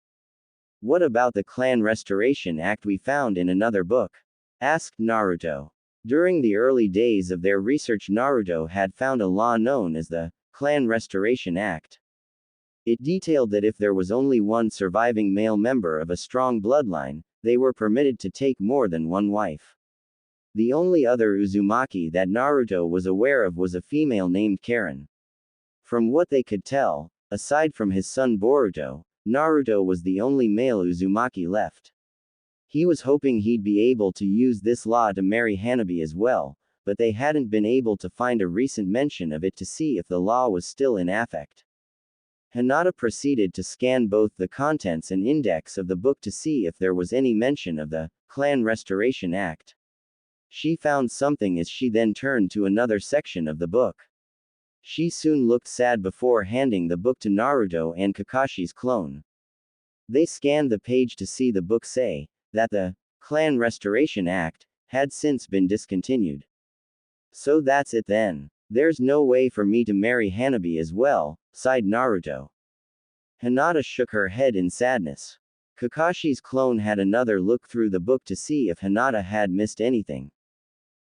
A: What about the Clan Restoration Act we found in another book? Asked Naruto. During the early days of their research, Naruto had found a law known as the Clan Restoration Act. It detailed that if there was only one surviving male member of a strong bloodline, they were permitted to take more than one wife. The only other Uzumaki that Naruto was aware of was a female named Karen. From what they could tell, aside from his son Boruto, Naruto was the only male Uzumaki left. He was hoping he'd be able to use this law to marry Hanabi as well, but they hadn't been able to find a recent mention of it to see if the law was still in effect. Hinata proceeded to scan both the contents and index of the book to see if there was any mention of the Clan Restoration Act. She found something as she then turned to another section of the book. She soon looked sad before handing the book to Naruto and Kakashi's clone. They scanned the page to see the book say that the Clan Restoration Act had since been discontinued. So that's it then. There's no way for me to marry Hanabi as well, sighed Naruto. Hinata shook her head in sadness. Kakashi's clone had another look through the book to see if Hinata had missed anything.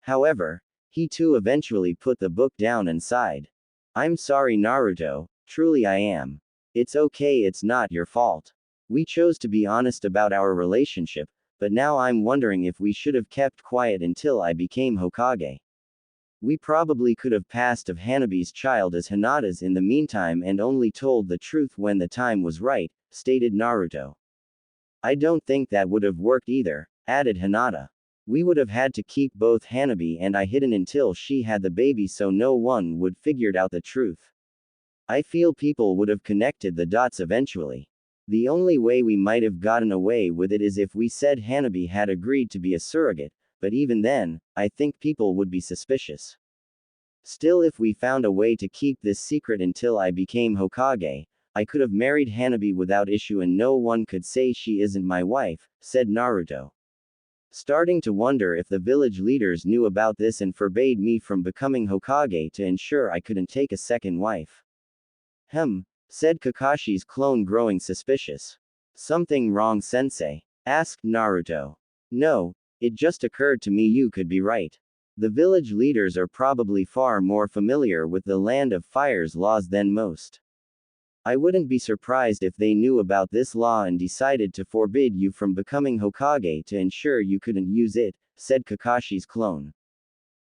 A: However, he too eventually put the book down and sighed. I'm sorry, Naruto, truly I am. It's okay, it's not your fault. We chose to be honest about our relationship, but now I'm wondering if we should have kept quiet until I became Hokage. We probably could have passed of Hanabi's child as Hinata's in the meantime and only told the truth when the time was right, stated Naruto. I don't think that would have worked either, added Hinata. We would have had to keep both Hanabi and I hidden until she had the baby so no one would figured out the truth. I feel people would have connected the dots eventually. The only way we might have gotten away with it is if we said Hanabi had agreed to be a surrogate, but even then, I think people would be suspicious. Still, if we found a way to keep this secret until I became Hokage, I could have married Hanabi without issue and no one could say she isn't my wife, said Naruto. starting to wonder if the village leaders knew about this and forbade me from becoming Hokage to ensure I couldn't take a second wife. Said Kakashi's clone, growing suspicious. Something wrong, sensei? Asked Naruto. No, it just occurred to me you could be right. The village leaders are probably far more familiar with the Land of Fire's laws than most. I wouldn't be surprised if they knew about this law and decided to forbid you from becoming Hokage to ensure you couldn't use it, said Kakashi's clone.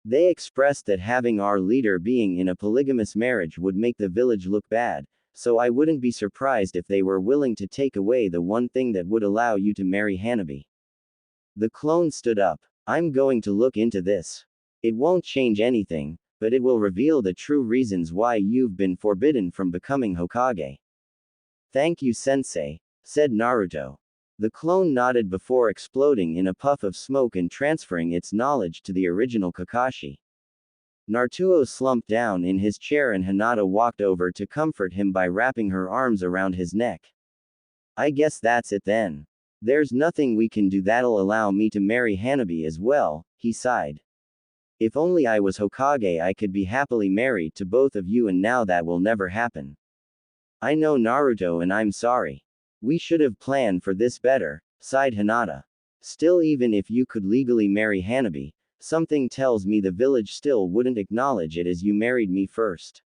A: They expressed that having our leader being in a polygamous marriage would make the village look bad, so I wouldn't be surprised if they were willing to take away the one thing that would allow you to marry Hanabi. The clone stood up. I'm going to look into this. It won't change anything, but it will reveal the true reasons why you've been forbidden from becoming Hokage. Thank you, sensei, said Naruto. The clone nodded before exploding in a puff of smoke and transferring its knowledge to the original Kakashi. Naruto slumped down in his chair and Hinata walked over to comfort him by wrapping her arms around his neck. I guess that's it then. There's nothing we can do that'll allow me to marry Hanabi as well, he sighed. If only I was Hokage, I could be happily married to both of you, and now that will never happen. I know, Naruto, and I'm sorry. We should have planned for this better, sighed Hinata. Still, even if you could legally marry Hanabi, something tells me the village still wouldn't acknowledge it as you married me first.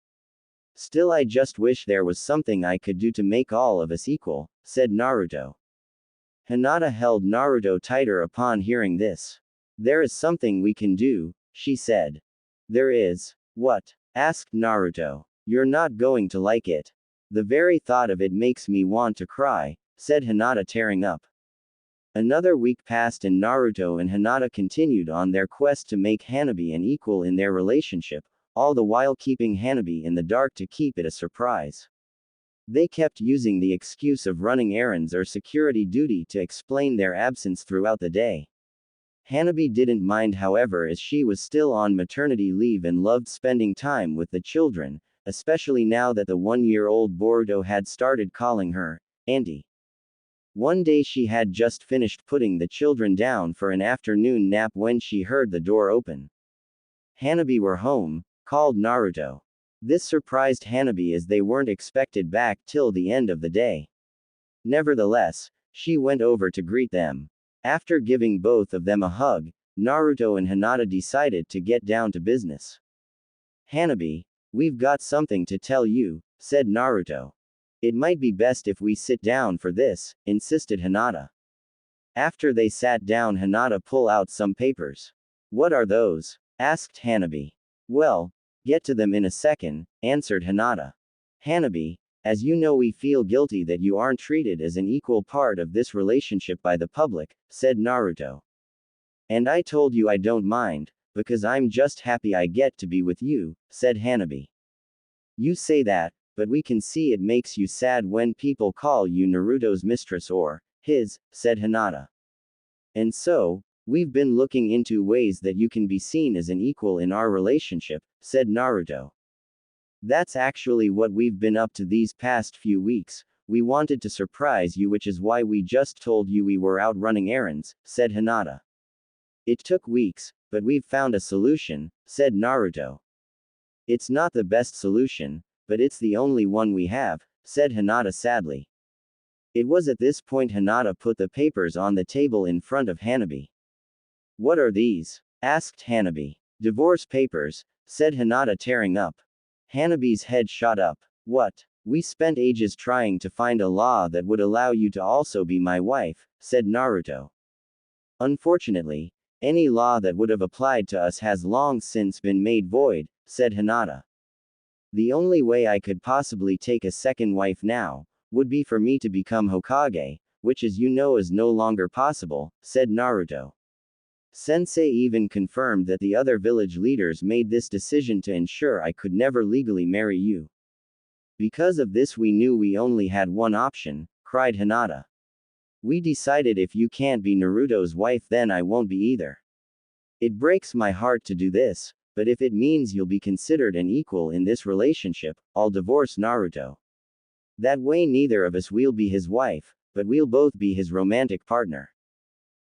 A: Still, I just wish there was something I could do to make all of us equal, said Naruto. Hinata held Naruto tighter upon hearing this. There is something we can do, she said. There is. What? Asked Naruto. You're not going to like it. The very thought of it makes me want to cry, said Hinata, tearing up. Another week passed and Naruto and Hinata continued on their quest to make Hanabi an equal in their relationship, all the while keeping Hanabi in the dark to keep it a surprise. They kept using the excuse of running errands or security duty to explain their absence throughout the day. Hanabi didn't mind, however, as she was still on maternity leave and loved spending time with the children, especially now that the 1-year-old Boruto had started calling her Auntie. One day she had just finished putting the children down for an afternoon nap when she heard the door open. Hanabi were home, called Naruto. This surprised Hanabi as they weren't expected back till the end of the day. Nevertheless, she went over to greet them. After giving both of them a hug, Naruto and Hinata decided to get down to business. Hanabi, we've got something to tell you, said Naruto. It might be best if we sit down for this, insisted Hinata. After they sat down, Hinata pulled out some papers. What are those? Asked Hanabi. Well, get to them in a second, answered Hinata. Hanabi, as you know, we feel guilty that you aren't treated as an equal part of this relationship by the public, said Naruto. And I told you I don't mind, because I'm just happy I get to be with you, said Hanabi. You say that, but we can see it makes you sad when people call you Naruto's mistress or his, said Hinata. And so, we've been looking into ways that you can be seen as an equal in our relationship, said Naruto. That's actually what we've been up to these past few weeks. We wanted to surprise you, which is why we just told you we were out running errands, said Hinata. It took weeks, but we've found a solution, said Naruto. It's not the best solution, but it's the only one we have, said Hinata sadly. It was at this point Hinata put the papers on the table in front of Hanabi. What are these? Asked Hanabi. Divorce papers, said Hinata, tearing up. Hanabi's head shot up. What? We spent ages trying to find a law that would allow you to also be my wife, said Naruto. Unfortunately, any law that would have applied to us has long since been made void, said Hinata. The only way I could possibly take a second wife now would be for me to become Hokage, which, as you know, is no longer possible, said Naruto. Sensei even confirmed that the other village leaders made this decision to ensure I could never legally marry you. Because of this, we knew we only had one option, cried Hinata. We decided if you can't be Naruto's wife, then I won't be either. It breaks my heart to do this, but if it means you'll be considered an equal in this relationship, I'll divorce Naruto. That way neither of us will be his wife, but we'll both be his romantic partner.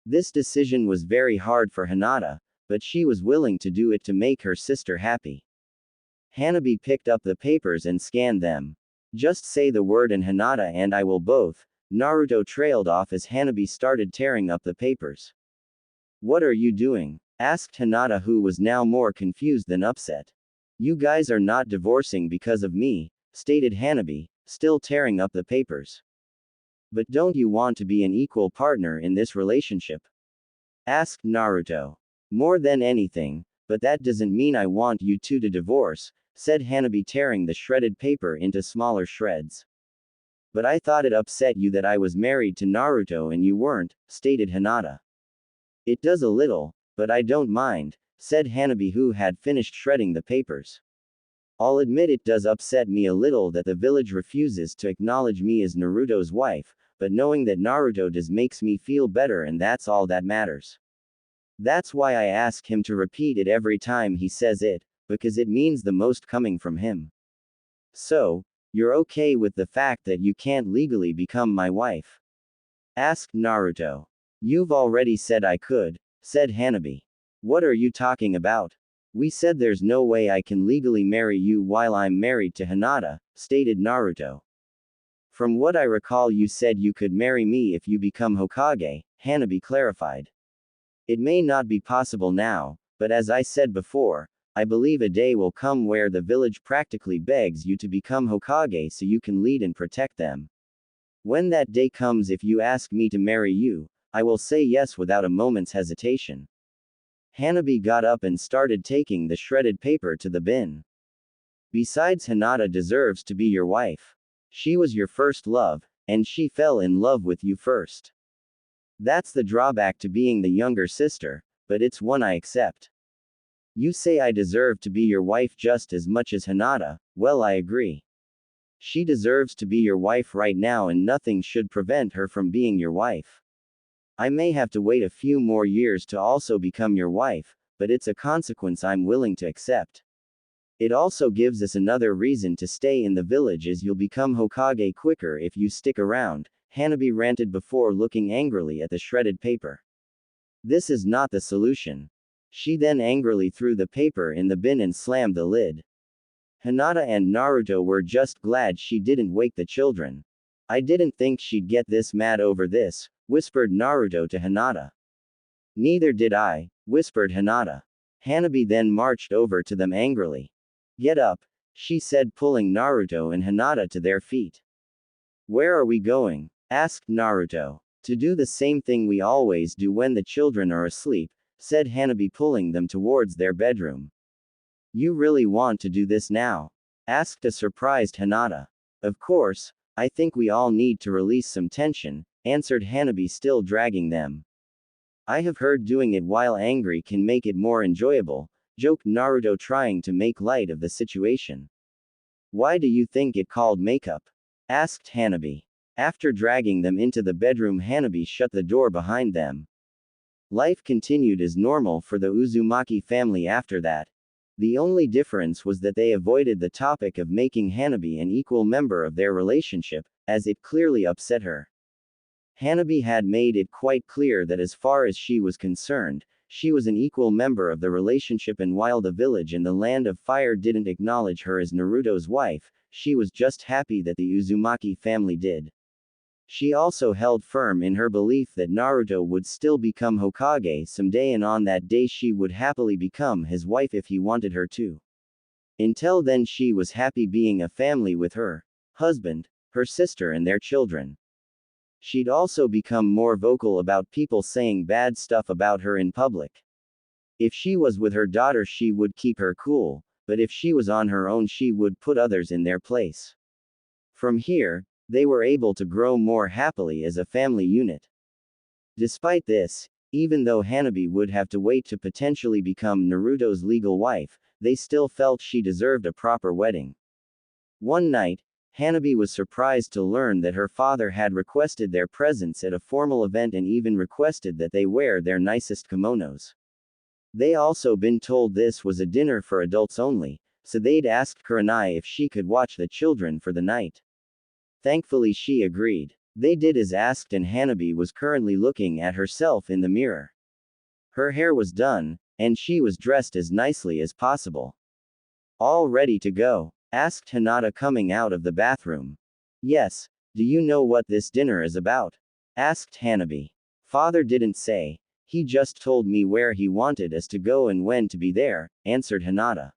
A: This decision was very hard for Hinata, but she was willing to do it to make her sister happy. Hanabi picked up the papers and scanned them. Just say the word and Hinata and I will both. Naruto trailed off as Hanabi started tearing up the papers. What are you doing? Asked Hinata, who was now more confused than upset. You guys are not divorcing because of me, stated Hanabi, still tearing up the papers. But don't you want to be an equal partner in this relationship? Asked Naruto. More than anything, but that doesn't mean I want you two to divorce, said Hanabi, tearing the shredded paper into smaller shreds. But I thought it upset you that I was married to Naruto and you weren't, stated Hinata. It does a little, but I don't mind, said Hanabi, who had finished shredding the papers. I'll admit it does upset me a little that the village refuses to acknowledge me as Naruto's wife, but knowing that Naruto does makes me feel better, and that's all that matters. That's why I ask him to repeat it every time he says it, because it means the most coming from him. So, you're okay with the fact that you can't legally become my wife? Asked Naruto. You've already said I could, said Hanabi. What are you talking about? We said there's no way I can legally marry you while I'm married to Hinata, stated Naruto. From what I recall, you said you could marry me if you become Hokage, Hanabi clarified. It may not be possible now, but as I said before, I believe a day will come where the village practically begs you to become Hokage so you can lead and protect them. When that day comes, if you ask me to marry you, I will say yes without a moment's hesitation. Hanabi got up and started taking the shredded paper to the bin. Besides, Hinata deserves to be your wife. She was your first love, and she fell in love with you first. That's the drawback to being the younger sister, but it's one I accept. You say I deserve to be your wife just as much as Hinata, well, I agree. She deserves to be your wife right now, and nothing should prevent her from being your wife. I may have to wait a few more years to also become your wife, but it's a consequence I'm willing to accept. It also gives us another reason to stay in the village, as you'll become Hokage quicker if you stick around, Hanabi ranted before looking angrily at the shredded paper. This is not the solution. She then angrily threw the paper in the bin and slammed the lid. Hinata and Naruto were just glad she didn't wake the children. I didn't think she'd get this mad over this, whispered Naruto to Hinata. Neither did I, whispered Hinata. Hanabi then marched over to them angrily. Get up, she said, pulling Naruto and Hinata to their feet. Where are we going? Asked Naruto. To do the same thing we always do when the children are asleep, said Hanabi, pulling them towards their bedroom. You really want to do this now? Asked a surprised Hinata. Of course, I think we all need to release some tension, answered Hanabi, still dragging them. I have heard doing it while angry can make it more enjoyable, joked Naruto, trying to make light of the situation. Why do you think it called makeup? Asked Hanabi. After dragging them into the bedroom, Hanabi shut the door behind them. Life continued as normal for the Uzumaki family after that. The only difference was that they avoided the topic of making Hanabi an equal member of their relationship, as it clearly upset her. Hanabi had made it quite clear that as far as she was concerned, she was an equal member of the relationship, and while the village in the Land of Fire didn't acknowledge her as Naruto's wife, she was just happy that the Uzumaki family did. She also held firm in her belief that Naruto would still become Hokage someday, and on that day she would happily become his wife if he wanted her to. Until then, she was happy being a family with her husband, her sister, and their children. She'd also become more vocal about people saying bad stuff about her in public. If she was with her daughter, she would keep her cool, but if she was on her own, she would put others in their place. From here, they were able to grow more happily as a family unit. Despite this, even though Hanabi would have to wait to potentially become Naruto's legal wife, they still felt she deserved a proper wedding. One night, Hanabi was surprised to learn that her father had requested their presence at a formal event and even requested that they wear their nicest kimonos. They also been told this was a dinner for adults only, so they'd asked Kurenai if she could watch the children for the night. Thankfully, she agreed. They did as asked, and Hanabi was currently looking at herself in the mirror. Her hair was done, and she was dressed as nicely as possible. All ready to go? Asked Hinata, coming out of the bathroom. Yes. Do you know what this dinner is about? Asked Hanabi. Father didn't say. He just told me where he wanted us to go and when to be there, answered Hinata.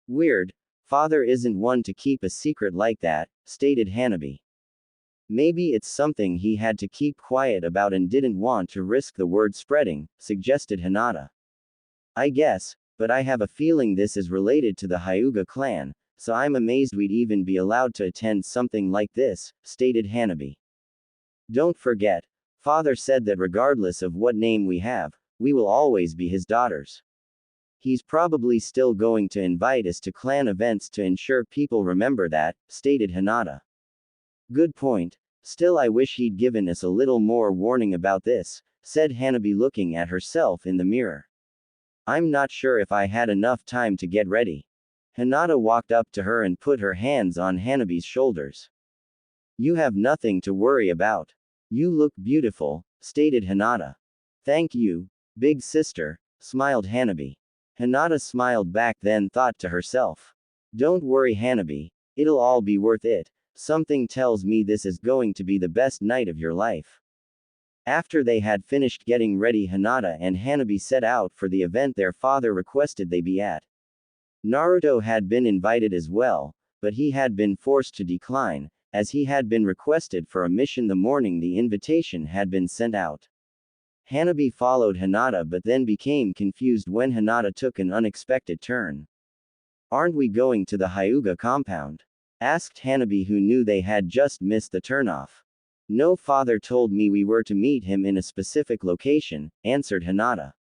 A: Weird. Father isn't one to keep a secret like that, stated Hanabi. Maybe it's something he had to keep quiet about and didn't want to risk the word spreading, suggested Hinata. I guess, but I have a feeling this is related to the Hyuga clan, so I'm amazed we'd even be allowed to attend something like this, stated Hanabi. Don't forget, Father said that regardless of what name we have, we will always be his daughters. He's probably still going to invite us to clan events to ensure people remember that, stated Hinata. Good point. Still, I wish he'd given us a little more warning about this, said Hanabi, looking at herself in the mirror. I'm not sure if I had enough time to get ready. Hinata walked up to her and put her hands on Hanabi's shoulders. You have nothing to worry about. You look beautiful, stated Hinata. Thank you, big sister, smiled Hanabi. Hinata smiled back, then thought to herself. Don't worry, Hanabi, it'll all be worth it. Something tells me this is going to be the best night of your life. After they had finished getting ready, Hinata and Hanabi set out for the event their father requested they be at. Naruto had been invited as well, but he had been forced to decline, as he had been requested for a mission the morning the invitation had been sent out. Hanabi followed Hinata but then became confused when Hinata took an unexpected turn. Aren't we going to the Hyuga compound? Asked Hanabi, who knew they had just missed the turnoff. No, father told me we were to meet him in a specific location, answered Hinata.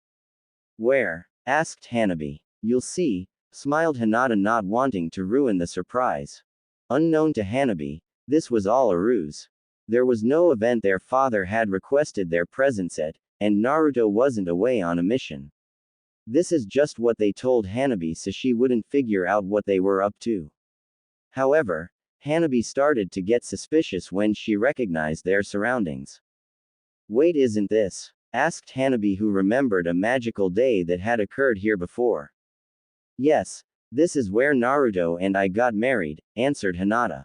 A: Where? Asked Hanabi. You'll see, smiled Hinata, not wanting to ruin the surprise. Unknown to Hanabi, this was all a ruse. There was no event their father had requested their presence at, and Naruto wasn't away on a mission. This is just what they told Hanabi so she wouldn't figure out what they were up to. However, Hanabi started to get suspicious when she recognized their surroundings. Wait, isn't this? Asked Hanabi, who remembered a magical day that had occurred here before. Yes, this is where Naruto and I got married, answered Hinata.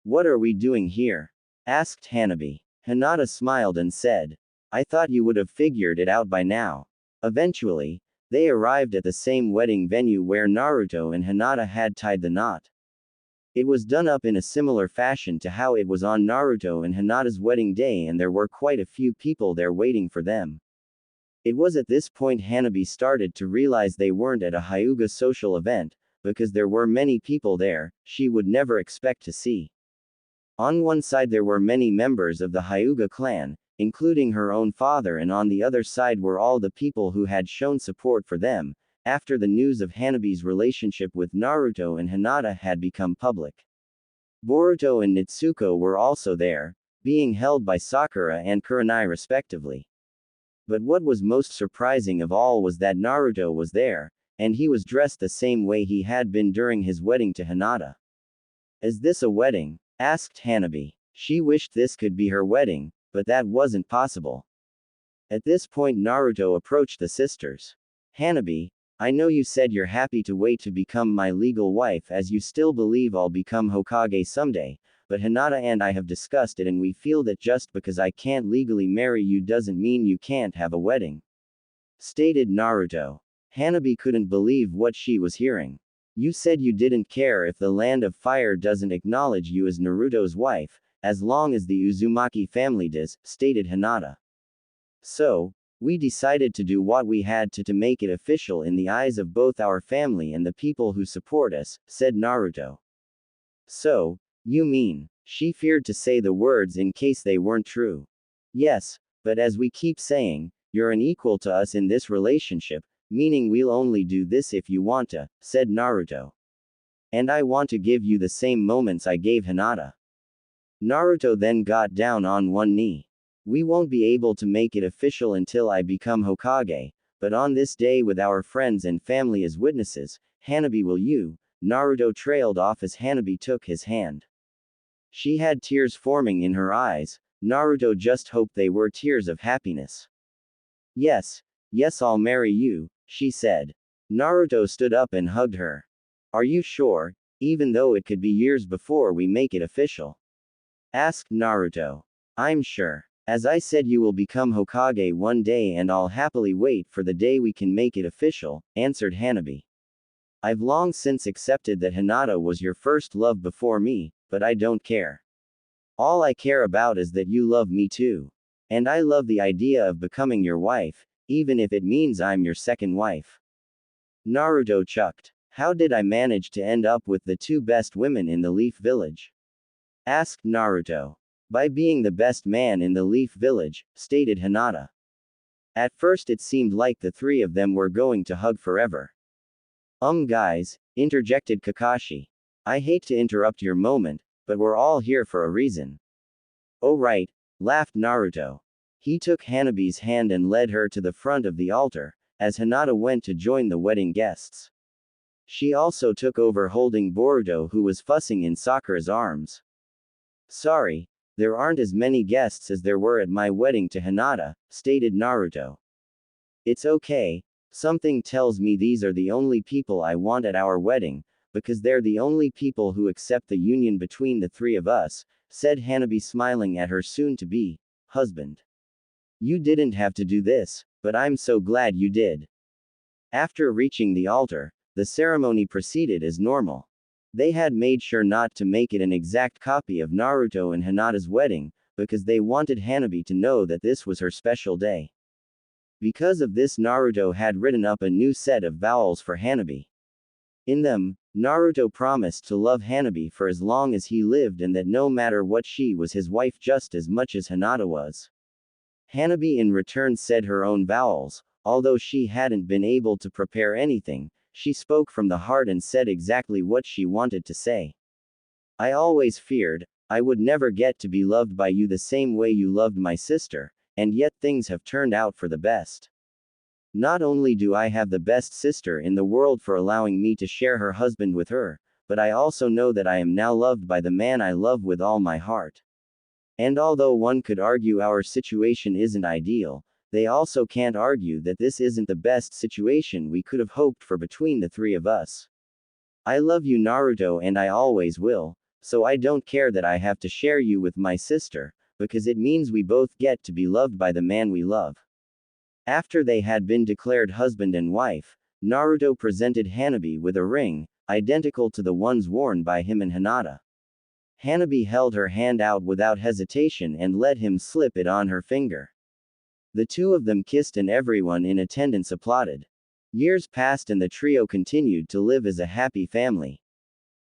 A: What are we doing here? Asked Hanabi. Hinata smiled and said, I thought you would have figured it out by now. Eventually, they arrived at the same wedding venue where Naruto and Hinata had tied the knot. It was done up in a similar fashion to how it was on Naruto and Hinata's wedding day, and there were quite a few people there waiting for them. It was at this point Hanabi started to realize they weren't at a Hyuga social event, because there were many people there she would never expect to see. On one side there were many members of the Hyuga clan, including her own father, and on the other side were all the people who had shown support for them, after the news of Hanabi's relationship with Naruto and Hinata had become public. Boruto and Nitsuko were also there, being held by Sakura and Kurenai respectively. But what was most surprising of all was that Naruto was there, and he was dressed the same way he had been during his wedding to Hinata. Is this a wedding? Asked Hanabi. She wished this could be her wedding, but that wasn't possible. At this point Naruto approached the sisters. Hanabi, I know you said you're happy to wait to become my legal wife as you still believe I'll become Hokage someday, but Hinata and I have discussed it and we feel that just because I can't legally marry you doesn't mean you can't have a wedding. Stated Naruto. Hanabi couldn't believe what she was hearing. You said you didn't care if the Land of Fire doesn't acknowledge you as Naruto's wife, as long as the Uzumaki family does, stated Hinata. So, we decided to do what we had to make it official in the eyes of both our family and the people who support us, said Naruto. So, you mean, she feared to say the words in case they weren't true. Yes, but as we keep saying, you're an equal to us in this relationship, meaning we'll only do this if you want to, said Naruto. And I want to give you the same moments I gave Hinata. Naruto then got down on one knee. We won't be able to make it official until I become Hokage, but on this day with our friends and family as witnesses, Hanabi, will you? Naruto trailed off as Hanabi took his hand. She had tears forming in her eyes. Naruto just hoped they were tears of happiness. Yes, yes, I'll marry you, she said. Naruto stood up and hugged her. Are you sure, even though it could be years before we make it official? Asked Naruto. I'm sure. As I said, you will become Hokage one day and I'll happily wait for the day we can make it official, answered Hanabi. I've long since accepted that Hinata was your first love before me, but I don't care. All I care about is that you love me too. And I love the idea of becoming your wife, even if it means I'm your second wife. Naruto chucked. How did I manage to end up with the two best women in the Leaf Village? Asked Naruto. By being the best man in the Leaf Village, stated Hinata. At first it seemed like the three of them were going to hug forever. Guys, interjected Kakashi. I hate to interrupt your moment, but we're all here for a reason. Oh right, laughed Naruto. He took Hanabi's hand and led her to the front of the altar, as Hinata went to join the wedding guests. She also took over holding Boruto, who was fussing in Sakura's arms. Sorry, there aren't as many guests as there were at my wedding to Hinata, stated Naruto. It's okay, something tells me these are the only people I want at our wedding, because they're the only people who accept the union between the three of us, said Hanabi, smiling at her soon-to-be husband. You didn't have to do this, but I'm so glad you did. After reaching the altar, the ceremony proceeded as normal. They had made sure not to make it an exact copy of Naruto and Hinata's wedding, because they wanted Hanabi to know that this was her special day. Because of this, Naruto had written up a new set of vows for Hanabi. In them, Naruto promised to love Hanabi for as long as he lived and that no matter what she was his wife just as much as Hinata was. Hanabi in return said her own vows, although she hadn't been able to prepare anything, she spoke from the heart and said exactly what she wanted to say. I always feared, I would never get to be loved by you the same way you loved my sister, and yet things have turned out for the best. Not only do I have the best sister in the world for allowing me to share her husband with her, but I also know that I am now loved by the man I love with all my heart. And although one could argue our situation isn't ideal, they also can't argue that this isn't the best situation we could have hoped for between the three of us. I love you, Naruto, and I always will, so I don't care that I have to share you with my sister, because it means we both get to be loved by the man we love. After they had been declared husband and wife, Naruto presented Hanabi with a ring, identical to the ones worn by him and Hinata. Hanabi held her hand out without hesitation and let him slip it on her finger. The two of them kissed and everyone in attendance applauded. Years passed and the trio continued to live as a happy family.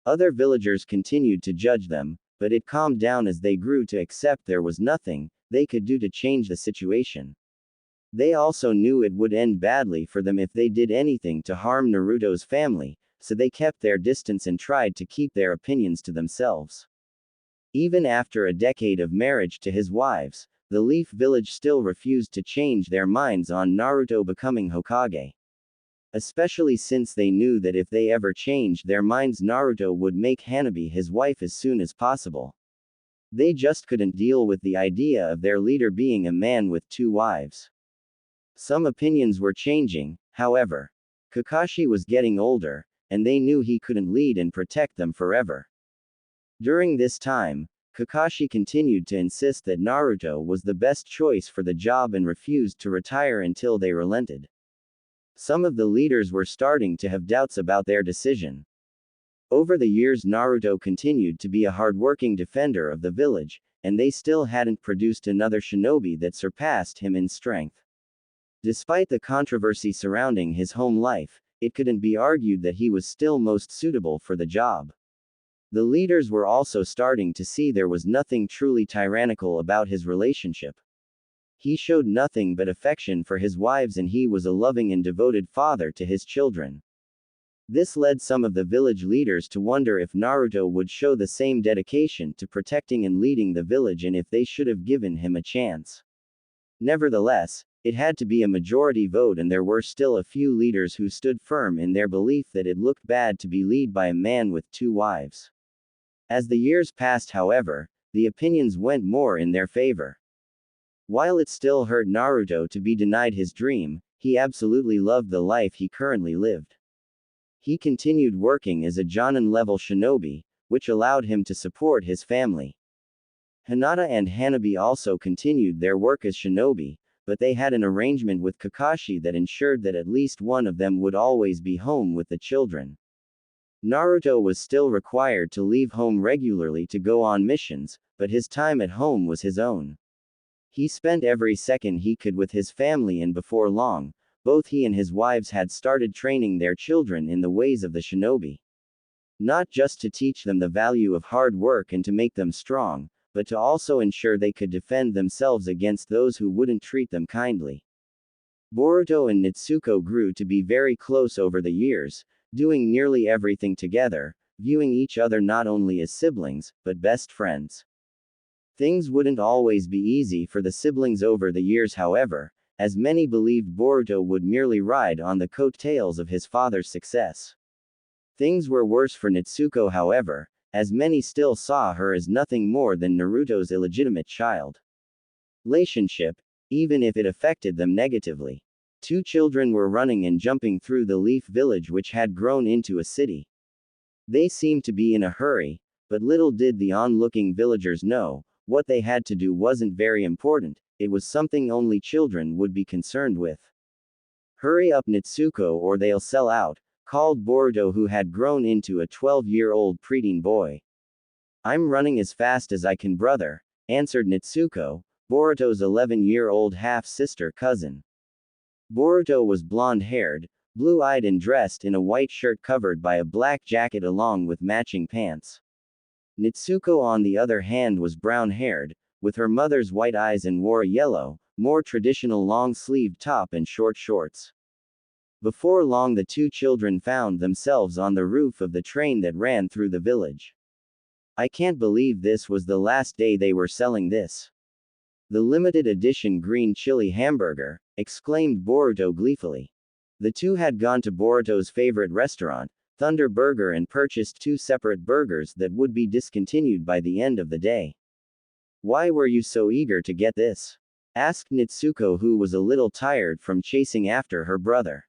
A: Other villagers continued to judge them, but it calmed down as they grew to accept there was nothing they could do to change the situation. They also knew it would end badly for them if they did anything to harm Naruto's family, so they kept their distance and tried to keep their opinions to themselves. Even after a decade of marriage to his wives, the Leaf Village still refused to change their minds on Naruto becoming Hokage. Especially since they knew that if they ever changed their minds, Naruto would make Hanabi his wife as soon as possible. They just couldn't deal with the idea of their leader being a man with two wives. Some opinions were changing, however. Kakashi was getting older, and they knew he couldn't lead and protect them forever. During this time, Kakashi continued to insist that Naruto was the best choice for the job and refused to retire until they relented. Some of the leaders were starting to have doubts about their decision. Over the years, Naruto continued to be a hardworking defender of the village, and they still hadn't produced another shinobi that surpassed him in strength. Despite the controversy surrounding his home life, it couldn't be argued that he was still most suitable for the job. The leaders were also starting to see there was nothing truly tyrannical about his relationship. He showed nothing but affection for his wives and he was a loving and devoted father to his children. This led some of the village leaders to wonder if Naruto would show the same dedication to protecting and leading the village and if they should have given him a chance. Nevertheless, it had to be a majority vote and there were still a few leaders who stood firm in their belief that it looked bad to be led by a man with two wives. As the years passed, however, the opinions went more in their favor. While it still hurt Naruto to be denied his dream, he absolutely loved the life he currently lived. He continued working as a Jonin-level shinobi, which allowed him to support his family. Hinata and Hanabi also continued their work as shinobi, but they had an arrangement with Kakashi that ensured that at least one of them would always be home with the children. Naruto was still required to leave home regularly to go on missions, but his time at home was his own. He spent every second he could with his family, and before long, both he and his wives had started training their children in the ways of the shinobi. Not just to teach them the value of hard work and to make them strong, but to also ensure they could defend themselves against those who wouldn't treat them kindly. Boruto and Natsuko grew to be very close over the years, doing nearly everything together, viewing each other not only as siblings, but best friends. Things wouldn't always be easy for the siblings over the years, however, as many believed Boruto would merely ride on the coattails of his father's success. Things were worse for Natsuko, however, as many still saw her as nothing more than Naruto's illegitimate child. Relationship, even if it affected them negatively. Two children were running and jumping through the leaf village which had grown into a city. They seemed to be in a hurry, but little did the onlooking villagers know, what they had to do wasn't very important, it was something only children would be concerned with. "Hurry up, Natsuko, or they'll sell out," called Boruto, who had grown into a 12-year-old preteen boy. "I'm running as fast as I can, brother," answered Natsuko, Boruto's 11-year-old half-sister cousin. Boruto was blonde-haired, blue-eyed and dressed in a white shirt covered by a black jacket along with matching pants. Natsuko, on the other hand, was brown-haired, with her mother's white eyes, and wore a yellow, more traditional long-sleeved top and short shorts. Before long, the two children found themselves on the roof of the train that ran through the village. "I can't believe this was the last day they were selling this. The limited edition green chili hamburger," exclaimed Boruto gleefully. The two had gone to Boruto's favorite restaurant, Thunder Burger, and purchased two separate burgers that would be discontinued by the end of the day. "Why were you so eager to get this?" asked Natsuko, who was a little tired from chasing after her brother.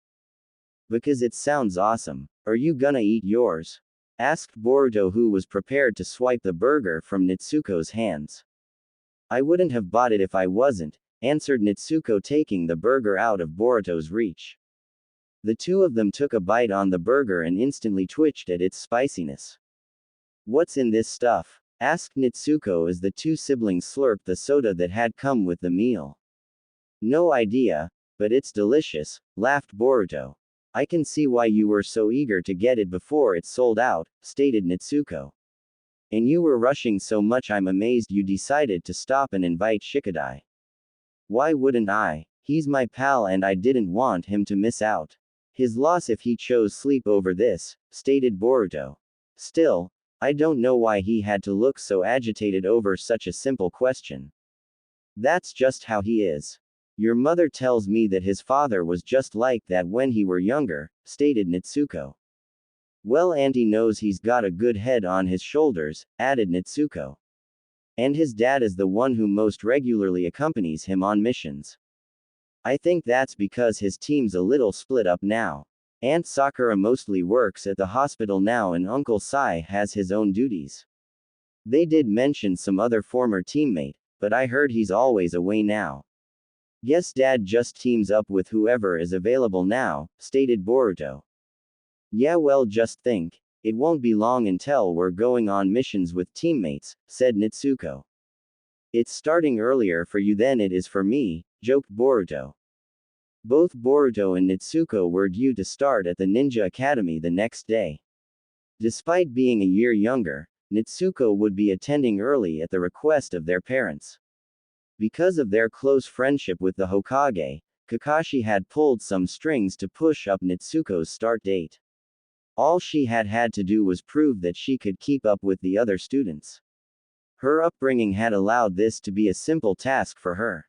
A: "Because it sounds awesome. Are you gonna eat yours?" asked Boruto, who was prepared to swipe the burger from Natsuko's hands. "I wouldn't have bought it if I wasn't," answered Natsuko, taking the burger out of Boruto's reach. The two of them took a bite on the burger and instantly twitched at its spiciness. "What's in this stuff?" asked Natsuko as the two siblings slurped the soda that had come with the meal. "No idea, but it's delicious," laughed Boruto. "I can see why you were so eager to get it before it sold out," stated Natsuko. "And you were rushing so much, I'm amazed you decided to stop and invite Shikadai." "Why wouldn't I? He's my pal and I didn't want him to miss out. His loss if he chose sleep over this," stated Boruto. "Still, I don't know why he had to look so agitated over such a simple question. That's just how he is. Your mother tells me that his father was just like that when he were younger," stated Natsuko. "Well, Auntie knows he's got a good head on his shoulders," added Natsuko. "And his dad is the one who most regularly accompanies him on missions. I think that's because his team's a little split up now. Aunt Sakura mostly works at the hospital now and Uncle Sai has his own duties. They did mention some other former teammate, but I heard he's always away now. Guess Dad just teams up with whoever is available now," stated Boruto. "Yeah, well, just think, it won't be long until we're going on missions with teammates," said Natsuko. "It's starting earlier for you than it is for me," joked Boruto. Both Boruto and Natsuko were due to start at the Ninja Academy the next day. Despite being a year younger, Natsuko would be attending early at the request of their parents. Because of their close friendship with the Hokage, Kakashi had pulled some strings to push up Natsuko's start date. All she had to do was prove that she could keep up with the other students. Her upbringing had allowed this to be a simple task for her.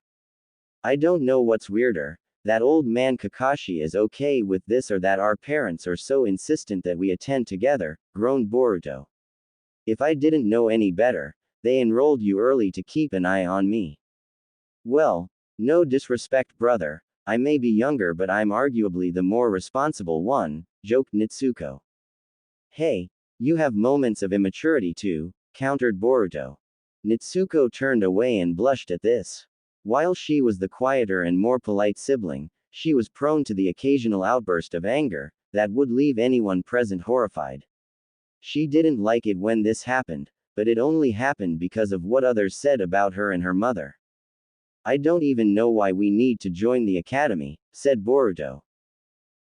A: "I don't know what's weirder, that old man Kakashi is okay with this or that our parents are so insistent that we attend together," groaned Boruto. If I didn't know any better, they enrolled you early to keep an eye on me. Well, no disrespect, brother. I may be younger, but I'm arguably the more responsible one, joked Nitsuko. Hey, you have moments of immaturity too, countered Boruto. Nitsuko turned away and blushed at this. While she was the quieter and more polite sibling, she was prone to the occasional outburst of anger that would leave anyone present horrified. She didn't like it when this happened, but it only happened because of what others said about her and her mother. I don't even know why we need to join the academy, said Boruto.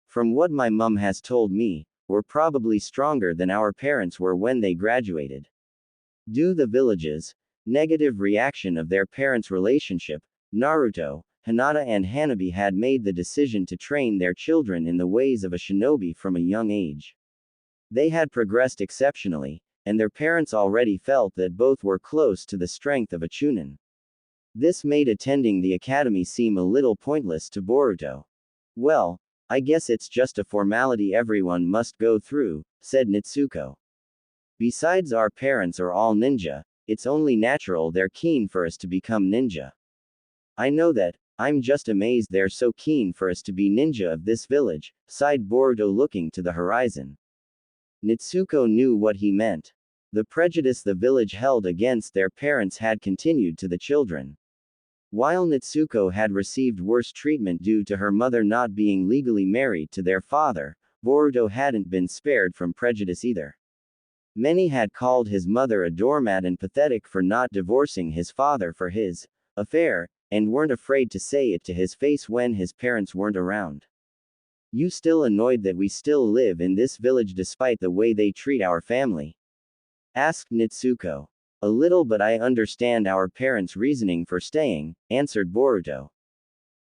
A: From what my mum has told me, we're probably stronger than our parents were when they graduated. Due the village's negative reaction of their parents' relationship, Naruto, Hinata and Hanabi had made the decision to train their children in the ways of a shinobi from a young age. They had progressed exceptionally, and their parents already felt that both were close to the strength of a chunin. This made attending the academy seem a little pointless to Boruto. Well, I guess it's just a formality everyone must go through, said Nitsuko. Besides, our parents are all ninja, it's only natural they're keen for us to become ninja. I know that, I'm just amazed they're so keen for us to be ninja of this village, sighed Boruto looking to the horizon. Nitsuko knew what he meant. The prejudice the village held against their parents had continued to the children. While Nitsuko had received worse treatment due to her mother not being legally married to their father, Boruto hadn't been spared from prejudice either. Many had called his mother a doormat and pathetic for not divorcing his father for his affair, and weren't afraid to say it to his face when his parents weren't around. You still annoyed that we still live in this village despite the way they treat our family? Asked Nitsuko. A little, but I understand our parents' reasoning for staying, answered Boruto.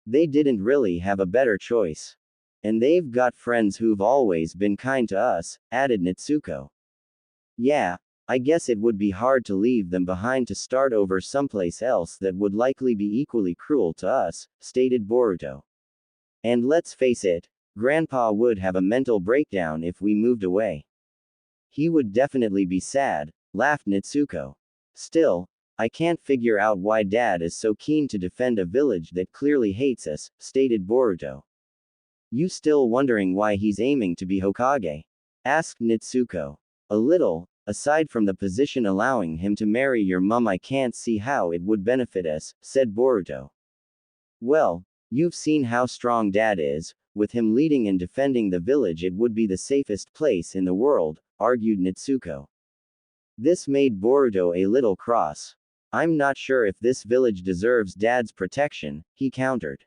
A: They didn't really have a better choice. And they've got friends who've always been kind to us, added Nitsuko. Yeah, I guess it would be hard to leave them behind to start over someplace else that would likely be equally cruel to us, stated Boruto. And let's face it, Grandpa would have a mental breakdown if we moved away. He would definitely be sad, laughed Nitsuko. Still, I can't figure out why Dad is so keen to defend a village that clearly hates us, stated Boruto. You still wondering why he's aiming to be Hokage? Asked Nitsuko. A little, aside from the position allowing him to marry your mum, I can't see how it would benefit us, said Boruto. Well, you've seen how strong Dad is, with him leading and defending the village it would be the safest place in the world, argued Nitsuko. This made Boruto a little cross. I'm not sure if this village deserves Dad's protection, he countered.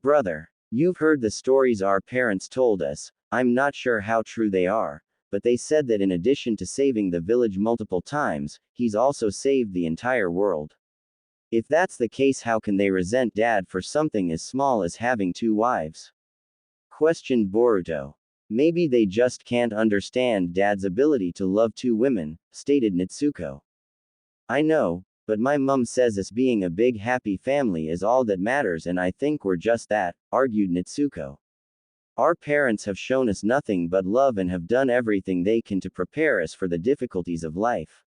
A: Brother, you've heard the stories our parents told us, I'm not sure how true they are, but they said that in addition to saving the village multiple times, he's also saved the entire world. If that's the case, how can they resent Dad for something as small as having 2 wives? Questioned Boruto. Maybe they just can't understand Dad's ability to love 2 women, stated Nitsuko. I know, but my mum says us being a big happy family is all that matters, and I think we're just that, argued Nitsuko. Our parents have shown us nothing but love and have done everything they can to prepare us for the difficulties of life.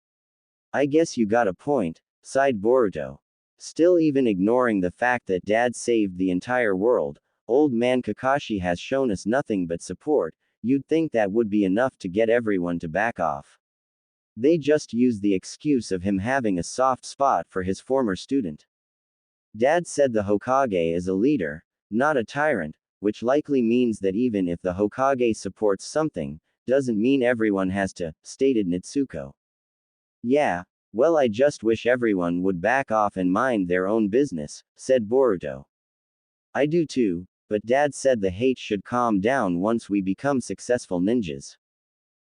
A: I guess you got a point, sighed Boruto. Still, even ignoring the fact that Dad saved the entire world, old man Kakashi has shown us nothing but support, you'd think that would be enough to get everyone to back off. They just use the excuse of him having a soft spot for his former student. Dad said the Hokage is a leader, not a tyrant, which likely means that even if the Hokage supports something, doesn't mean everyone has to, stated Nitsuko. Yeah, well, I just wish everyone would back off and mind their own business, said Boruto. I do too, but Dad said the hate should calm down once we become successful ninjas.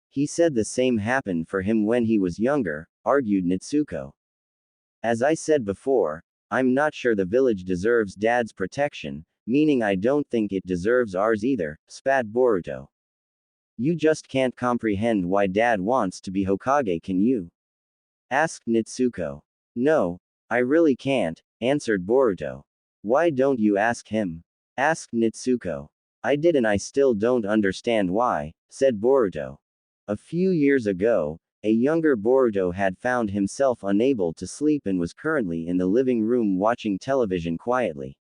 A: He said the same happened for him when he was younger, argued Nitsuko. As I said before, I'm not sure the village deserves Dad's protection, meaning I don't think it deserves ours either, spat Boruto. You just can't comprehend why Dad wants to be Hokage, can you? Asked Nitsuko. No, I really can't, answered Boruto. Why don't you ask him? Asked Nitsuko. I did, and I still don't understand why, said Boruto. A few years ago, a younger Boruto had found himself unable to sleep and was currently in the living room watching television quietly.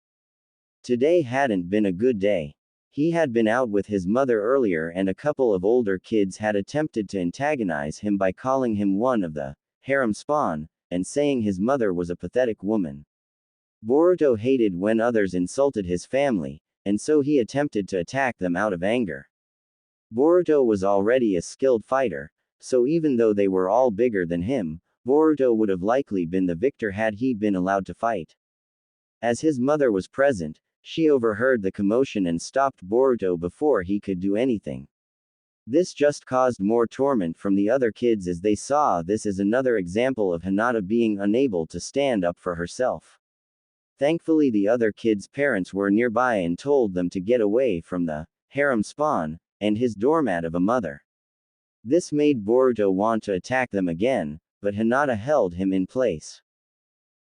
A: Today hadn't been a good day. He had been out with his mother earlier and a couple of older kids had attempted to antagonize him by calling him one of the harem spawn, and saying his mother was a pathetic woman. Boruto hated when others insulted his family, and so he attempted to attack them out of anger. Boruto was already a skilled fighter, so even though they were all bigger than him, Boruto would have likely been the victor had he been allowed to fight. As his mother was present, she overheard the commotion and stopped Boruto before he could do anything. This just caused more torment from the other kids as they saw this as another example of Hinata being unable to stand up for herself. Thankfully, the other kids' parents were nearby and told them to get away from the harem spawn and his doormat of a mother. This made Boruto want to attack them again, but Hinata held him in place.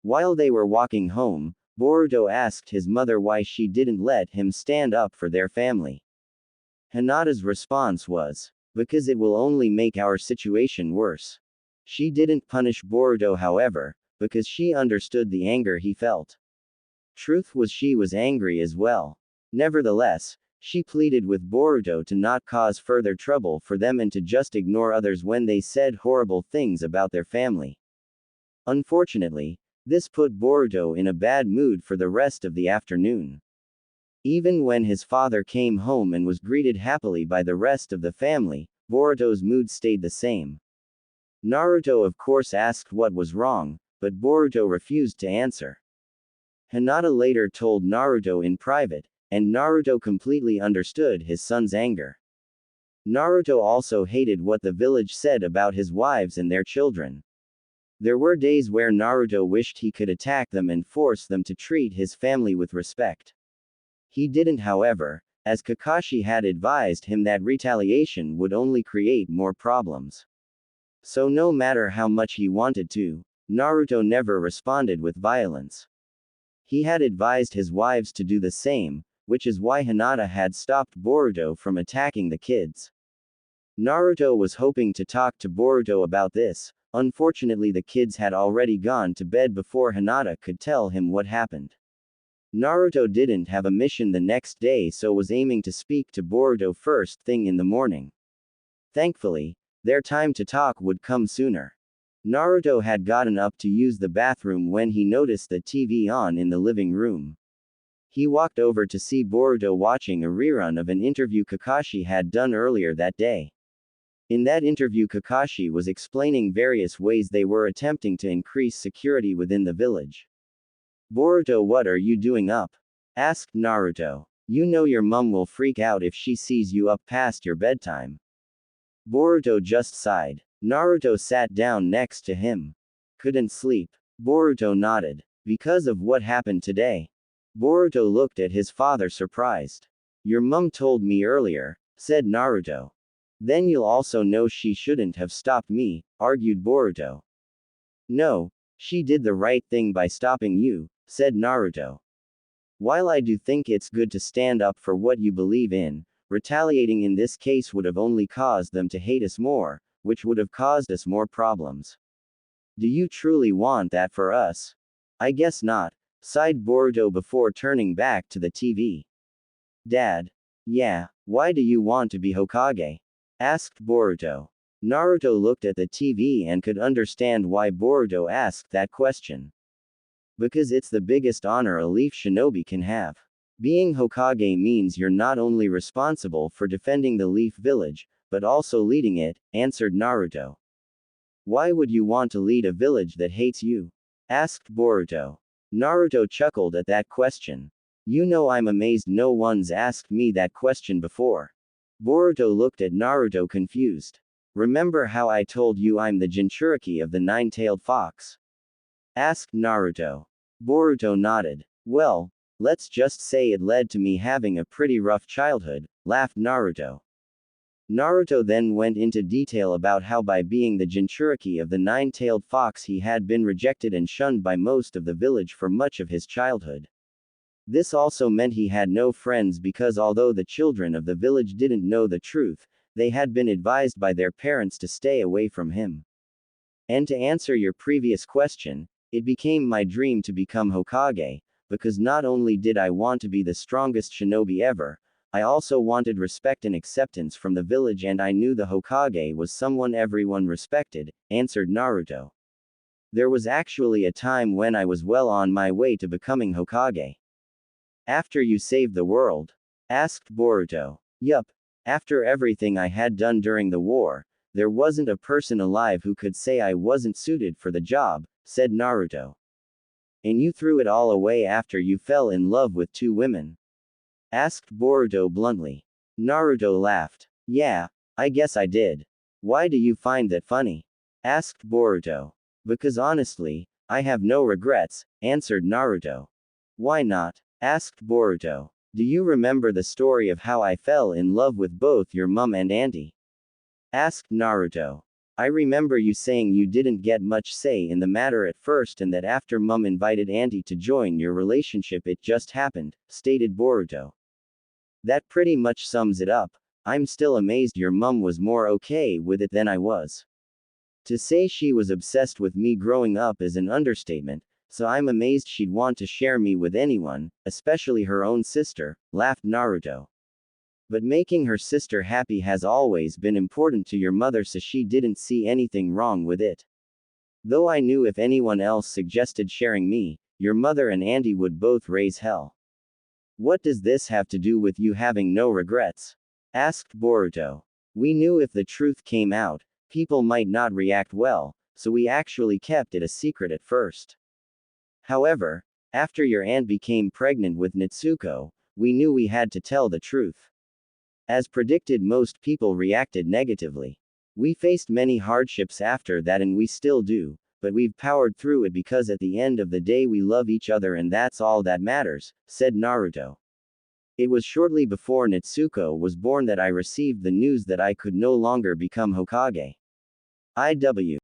A: While they were walking home, Boruto asked his mother why she didn't let him stand up for their family. Hinata's response was, "Because it will only make our situation worse." She didn't punish Boruto, however, because she understood the anger he felt. Truth was, she was angry as well. Nevertheless, she pleaded with Boruto to not cause further trouble for them and to just ignore others when they said horrible things about their family. Unfortunately, this put Boruto in a bad mood for the rest of the afternoon. Even when his father came home and was greeted happily by the rest of the family, Boruto's mood stayed the same. Naruto of course asked what was wrong, but Boruto refused to answer. Hinata later told Naruto in private, and Naruto completely understood his son's anger. Naruto also hated what the village said about his wives and their children. There were days where Naruto wished he could attack them and force them to treat his family with respect. He didn't, however, as Kakashi had advised him that retaliation would only create more problems. So no matter how much he wanted to, Naruto never responded with violence. He had advised his wives to do the same, which is why Hinata had stopped Boruto from attacking the kids. Naruto was hoping to talk to Boruto about this. Unfortunately, the kids had already gone to bed before Hinata could tell him what happened. Naruto didn't have a mission the next day, so was aiming to speak to Boruto first thing in the morning. Thankfully, their time to talk would come sooner. Naruto had gotten up to use the bathroom when he noticed the TV on in the living room. He walked over to see Boruto watching a rerun of an interview Kakashi had done earlier that day. In that interview, Kakashi was explaining various ways they were attempting to increase security within the village. "Boruto, what are you doing up?" asked Naruto. "You know your mum will freak out if she sees you up past your bedtime." Boruto just sighed. Naruto sat down next to him. "Couldn't sleep?" Boruto nodded. "Because of what happened today?" Boruto looked at his father surprised. "Your mum told me earlier," said Naruto. "Then you'll also know she shouldn't have stopped me," argued Boruto. "No, she did the right thing by stopping you," said Naruto. "While I do think it's good to stand up for what you believe in, retaliating in this case would have only caused them to hate us more, which would have caused us more problems. Do you truly want that for us?" "I guess not," sighed Boruto before turning back to the TV. "Dad." "Yeah, why do you want to be Hokage?" asked Boruto. Naruto looked at the TV and could understand why Boruto asked that question. "Because it's the biggest honor a leaf shinobi can have. Being Hokage means you're not only responsible for defending the Leaf Village, but also leading it," answered Naruto. "Why would you want to lead a village that hates you?" asked Boruto. Naruto chuckled at that question. "You know, I'm amazed no one's asked me that question before." Boruto looked at Naruto confused. "Remember how I told you I'm the Jinchuriki of the nine-tailed fox?" asked Naruto. Boruto nodded. "Well, let's just say it led to me having a pretty rough childhood," laughed Naruto. Naruto then went into detail about how by being the Jinchuriki of the nine-tailed fox he had been rejected and shunned by most of the village for much of his childhood. This also meant he had no friends because although the children of the village didn't know the truth, they had been advised by their parents to stay away from him. And to answer your previous question, it became my dream to become Hokage, because not only did I want to be the strongest shinobi ever, I also wanted respect and acceptance from the village, and I knew the Hokage was someone everyone respected, answered Naruto. There was actually a time when I was well on my way to becoming Hokage. After you saved the world? Asked Boruto. Yup. After everything I had done during the war, there wasn't a person alive who could say I wasn't suited for the job, said Naruto. And you threw it all away after you fell in love with 2 women? Asked Boruto bluntly. Naruto laughed. Yeah, I guess I did. Why do you find that funny? Asked Boruto. Because honestly, I have no regrets, answered Naruto. Why not? Asked Boruto. Do you remember the story of how I fell in love with both your mum and auntie? Asked Naruto. I remember you saying you didn't get much say in the matter at first, and that after mum invited auntie to join your relationship it just happened, stated Boruto. That pretty much sums it up. I'm still amazed your mum was more okay with it than I was. To say she was obsessed with me growing up is an understatement, so I'm amazed she'd want to share me with anyone, especially her own sister, laughed Naruto. But making her sister happy has always been important to your mother, so she didn't see anything wrong with it. Though I knew if anyone else suggested sharing me, your mother and auntie would both raise hell. What does this have to do with you having no regrets? Asked Boruto. We knew if the truth came out, people might not react well, so we actually kept it a secret at first. However, after your aunt became pregnant with Natsuko, we knew we had to tell the truth. As predicted, most people reacted negatively. We faced many hardships after that, and we still do, but we've powered through it because at the end of the day we love each other and that's all that matters, said Naruto. It was shortly before Natsuko was born that I received the news that I could no longer become Hokage. IW.